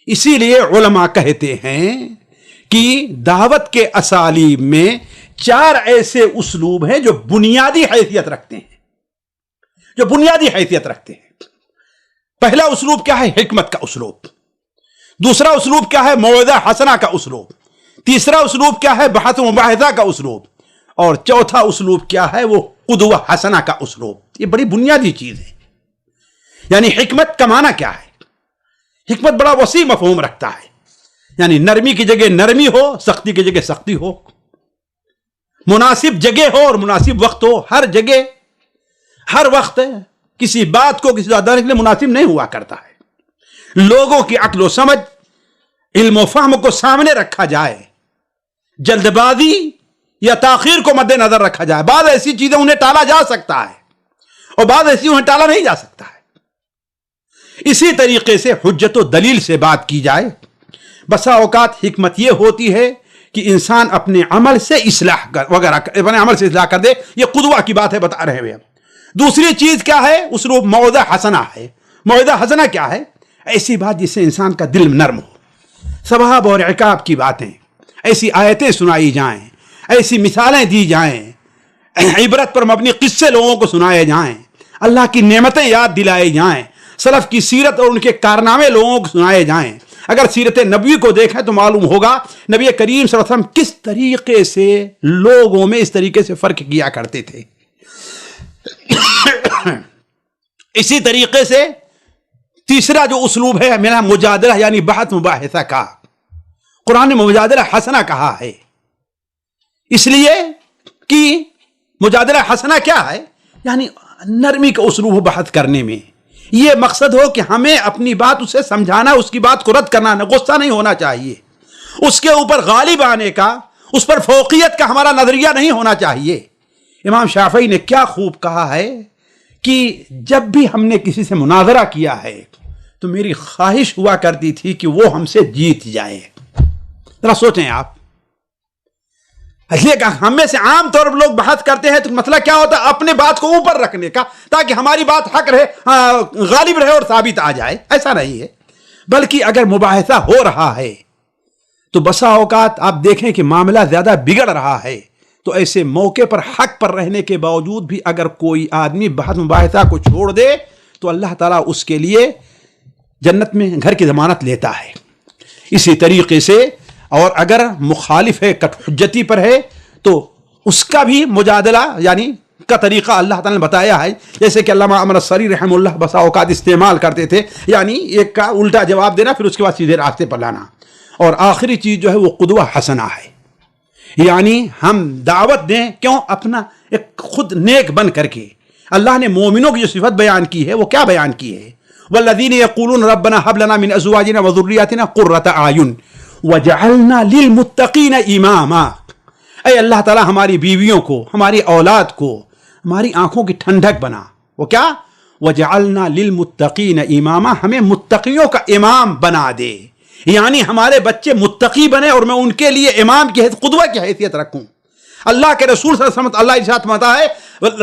اسی لیے علماء کہتے ہیں کہ دعوت کے اسالیب میں 4 ایسے اسلوب ہیں جو بنیادی حیثیت رکھتے ہیں، جو بنیادی حیثیت رکھتے ہیں۔ پہلا اسلوب کیا ہے؟ حکمت کا اسلوب۔ دوسرا اسلوب کیا ہے؟ موعظہ حسنہ کا اسلوب۔ تیسرا اسلوب کیا ہے؟ بحث و مباحثہ کا اسلوب۔ اور چوتھا اسلوب کیا ہے؟ وہ قدوہ حسنہ کا اسلوب۔ یہ بڑی بنیادی چیز ہے۔ یعنی حکمت کا معنی کیا ہے؟ حکمت بڑا وسیع مفہوم رکھتا ہے۔ یعنی نرمی کی جگہ نرمی ہو، سختی کی جگہ سختی ہو، مناسب جگہ ہو اور مناسب وقت ہو. ہر جگہ ہر وقت کسی بات کو کسی ادارے کے لیے مناسب نہیں ہوا کرتا ہے. لوگوں کی عقل و سمجھ، علم و فہم کو سامنے رکھا جائے، جلد بازی یا تاخیر کو مد نظر رکھا جائے. بعض ایسی چیزیں انہیں ٹالا جا سکتا ہے اور بعض ایسی انہیں ٹالا نہیں جا سکتا ہے. اسی طریقے سے حجت و دلیل سے بات کی جائے. بسا اوقات حکمت یہ ہوتی ہے کہ انسان اپنے عمل سے اصلاح وغیرہ اپنے عمل سے اصلاح کر دے. یہ قدوہ کی بات ہے بتا رہے ہیں. دوسری چیز کیا ہے؟ اسلوب موعظہ حسنہ ہے. موعظہ حسنہ کیا ہے؟ ایسی بات جس سے انسان کا دل نرم ہو. ثواب اور عقاب کی باتیں، ایسی آیتیں سنائی جائیں، ایسی مثالیں دی جائیں، عبرت پر مبنی قصے لوگوں کو سنائے جائیں، اللہ کی نعمتیں یاد دلائے جائیں، سلف کی سیرت اور ان کے کارنامے لوگوں کو سنائے جائیں. اگر سیرت نبوی کو دیکھیں تو معلوم ہوگا نبی کریم صلی اللہ علیہ وسلم کس طریقے سے لوگوں میں اس طریقے سے فرق کیا کرتے تھے. اسی طریقے سے تیسرا جو اسلوب ہے میرا مجادلہ یعنی بحث مباحثہ کا. قرآن نے مجادلہ حسنہ کہا ہے اس لیے کہ مجادلہ حسنہ کیا ہے؟ یعنی نرمی کا اسلوب بحث کرنے میں یہ مقصد ہو کہ ہمیں اپنی بات اسے سمجھانا، اس کی بات کو رد کرنا، غصہ نہیں ہونا چاہیے، اس کے اوپر غالب آنے کا، اس پر فوقیت کا ہمارا نظریہ نہیں ہونا چاہیے. امام شافعی نے کیا خوب کہا ہے کہ جب بھی ہم نے کسی سے مناظرہ کیا ہے تو میری خواہش ہوا کرتی تھی کہ وہ ہم سے جیت جائے. ذرا سوچیں آپ. ہم میں سے عام طور پر لوگ بحث کرتے ہیں تو مسئلہ کیا ہوتا ہے؟ اپنے بات کو اوپر رکھنے کا تاکہ ہماری بات حق رہے، غالب رہے اور ثابت آ جائے. ایسا نہیں ہے، بلکہ اگر مباحثہ ہو رہا ہے تو بسا اوقات آپ دیکھیں کہ معاملہ زیادہ بگڑ رہا ہے تو ایسے موقع پر حق پر رہنے کے باوجود بھی اگر کوئی آدمی بحث مباحثہ کو چھوڑ دے تو اللہ تعالیٰ اس کے لیے جنت میں گھر کی ضمانت لیتا ہے. اسی طریقے سے اور اگر مخالف ہے، کٹ حجتی پر ہے، تو اس کا بھی مجادلہ یعنی کا طریقہ اللہ تعالیٰ نے بتایا ہے. جیسے کہ علامہ عمر السری رحمہ اللہ بسا اوقات استعمال کرتے تھے، یعنی ایک کا الٹا جواب دینا پھر اس کے بعد سیدھے راستے پر لانا. اور آخری چیز جو ہے وہ قدوہ حسنہ ہے، یعنی ہم دعوت دیں کیوں؟ اپنا ایک خود نیک بن کر کے. اللہ نے مومنوں کی جو صفت بیان کی ہے وہ کیا بیان کی ہے؟ والذین یقولون ربنا هب لنا من ازواجنا وذریاتنا قرۃ اعین وجعلنا للمتقین اماما. اے اللہ تعالیٰ ہماری بیویوں کو، ہماری اولاد کو ہماری آنکھوں کی ٹھنڈک بنا. وہ کیا؟ وجعلنا للمتقین اماما، ہمیں متقیوں کا امام بنا دے. یعنی ہمارے بچے متقی بنے اور میں ان کے لیے امام کی حیثیت، قدوہ کی حیثیت رکھوں. اللہ کے رسول صلی اللہ علیہ وسلم اللہ ارشاد فرماتا ہے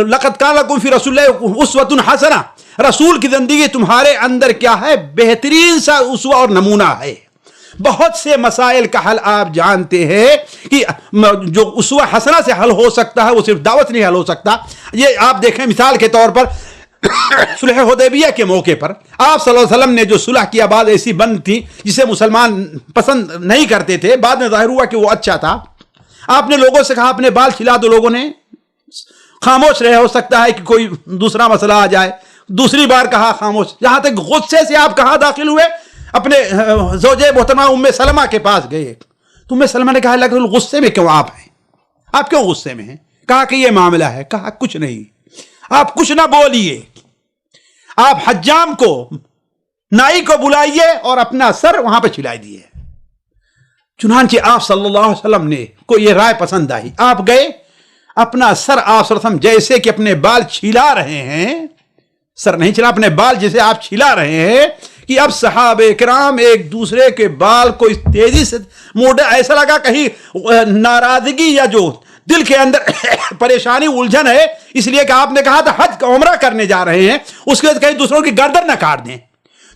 لقد کان لکم فی رسول اللہ اسوۃ حسنہ. رسول کی زندگی تمہارے اندر کیا ہے؟ بہترین سا اسوہ اور نمونہ ہے. بہت سے مسائل کا حل آپ جانتے ہیں کہ جو اسوہ حسنہ سے حل ہو سکتا ہے وہ صرف دعوت نہیں حل ہو سکتا. یہ آپ دیکھیں مثال کے طور پر صلح حدیبیہ کے موقع پر آپ صلی اللہ علیہ وسلم نے جو صلح کیا، بعد ایسی بند تھی جسے مسلمان پسند نہیں کرتے تھے، بعد میں ظاہر ہوا کہ وہ اچھا تھا. آپ نے لوگوں سے کہا اپنے بال چھلا دو، لوگوں نے خاموش رہے. ہو سکتا ہے کہ کوئی دوسرا مسئلہ آ جائے. دوسری بار کہا خاموش. جہاں تک غصے سے آپ کہاں داخل ہوئے؟ اپنے زوجہ محترمہ ام سلمہ کے پاس گئے. تو ام سلمہ نے کہا اللہ کے رسول غصے میں کیوں آپ ہیں؟ آپ کیوں غصے میں ہیں؟ کہا کہ یہ معاملہ ہے. کہا کچھ نہیں، آپ کچھ نہ بولیے، آپ حجام کو، نائی کو بلائیے اور اپنا سر وہاں پہ چھلا دیے. چنانچہ آپ صلی اللہ علیہ وسلم نے کو یہ رائے پسند آئی. آپ گئے، اپنا سر آپ صلی اللہ علیہ وسلم جیسے کہ اپنے بال چھلا رہے ہیں، سر نہیں چھلا، اپنے بال جیسے آپ چھلا رہے ہیں کہ اب صحابہ کرام ایک دوسرے کے بال کو اس تیزی سے موڑے. ایسا لگا کہیں ناراضگی یا جو دل کے اندر پریشانی الجھن ہے، اس لیے کہ آپ نے کہا تھا حج کا عمرہ کرنے جا رہے ہیں، اس کے بعد کہیں دوسروں کی گردن نہ کاٹ دیں.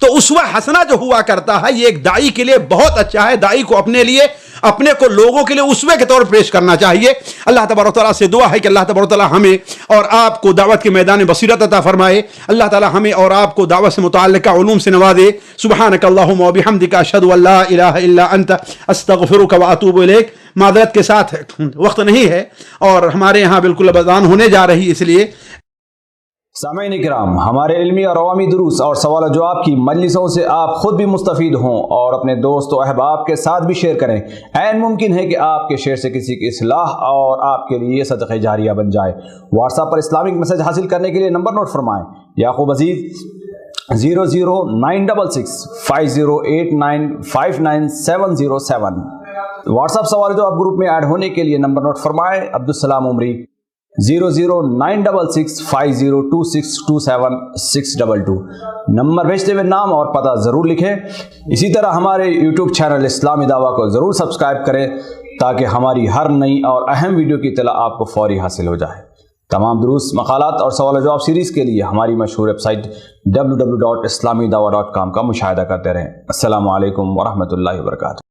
تو اسوہ حسنہ جو ہوا کرتا ہے یہ ایک داعی کے لیے بہت اچھا ہے. داعی کو اپنے لیے، اپنے کو لوگوں کے لیے اسوے کے طور پر پیش کرنا چاہیے. اللہ تبارک و تعالیٰ سے دعا ہے کہ اللہ تبارک و تعالیٰ ہمیں اور آپ کو دعوت کے میدان بصیرت عطا فرمائے. اللہ تعالیٰ ہمیں اور آپ کو دعوت سے متعلقہ علوم سے نوازے. سبحانک اللہم و بحمدک اشہد ان لا الہ الا انت استغفرک و اتوب الیک. معذرت کے ساتھ وقت نہیں ہے اور ہمارے یہاں بالکل اب اذان ہونے جا رہی، اس لیے سامعین کرام، ہمارے علمی اور عوامی دروس اور سوال و جواب کی مجلسوں سے آپ خود بھی مستفید ہوں اور اپنے دوست و احباب کے ساتھ بھی شیئر کریں۔ عین ممکن ہے کہ آپ کے شیئر سے کسی کی اصلاح اور آپ کے لیے صدقہ جاریہ بن جائے۔ واٹس ایپ پر اسلامک میسج حاصل کرنے کے لیے نمبر نوٹ فرمائیں: یعقوب عزیز 00966 5089 59707۔ واٹس ایپ سوال و جواب گروپ میں ایڈ ہونے کے لیے نمبر نوٹ فرمائیں: عبدالسلام عمری 00966 502627 622۔ نمبر بھیجتے ہوئے نام اور پتہ ضرور لکھیں۔ اسی طرح ہمارے یوٹیوب چینل اسلامی دعویٰ کو ضرور سبسکرائب کریں تاکہ ہماری ہر نئی اور اہم ویڈیو کی اطلاع آپ کو فوری حاصل ہو جائے۔ تمام دروس، مقالات اور سوال و جواب سیریز کے لیے ہماری مشہور ویب سائٹ www.islamidawah.com کا مشاہدہ کرتے رہیں۔ السلام علیکم ورحمۃ اللہ وبرکاتہ۔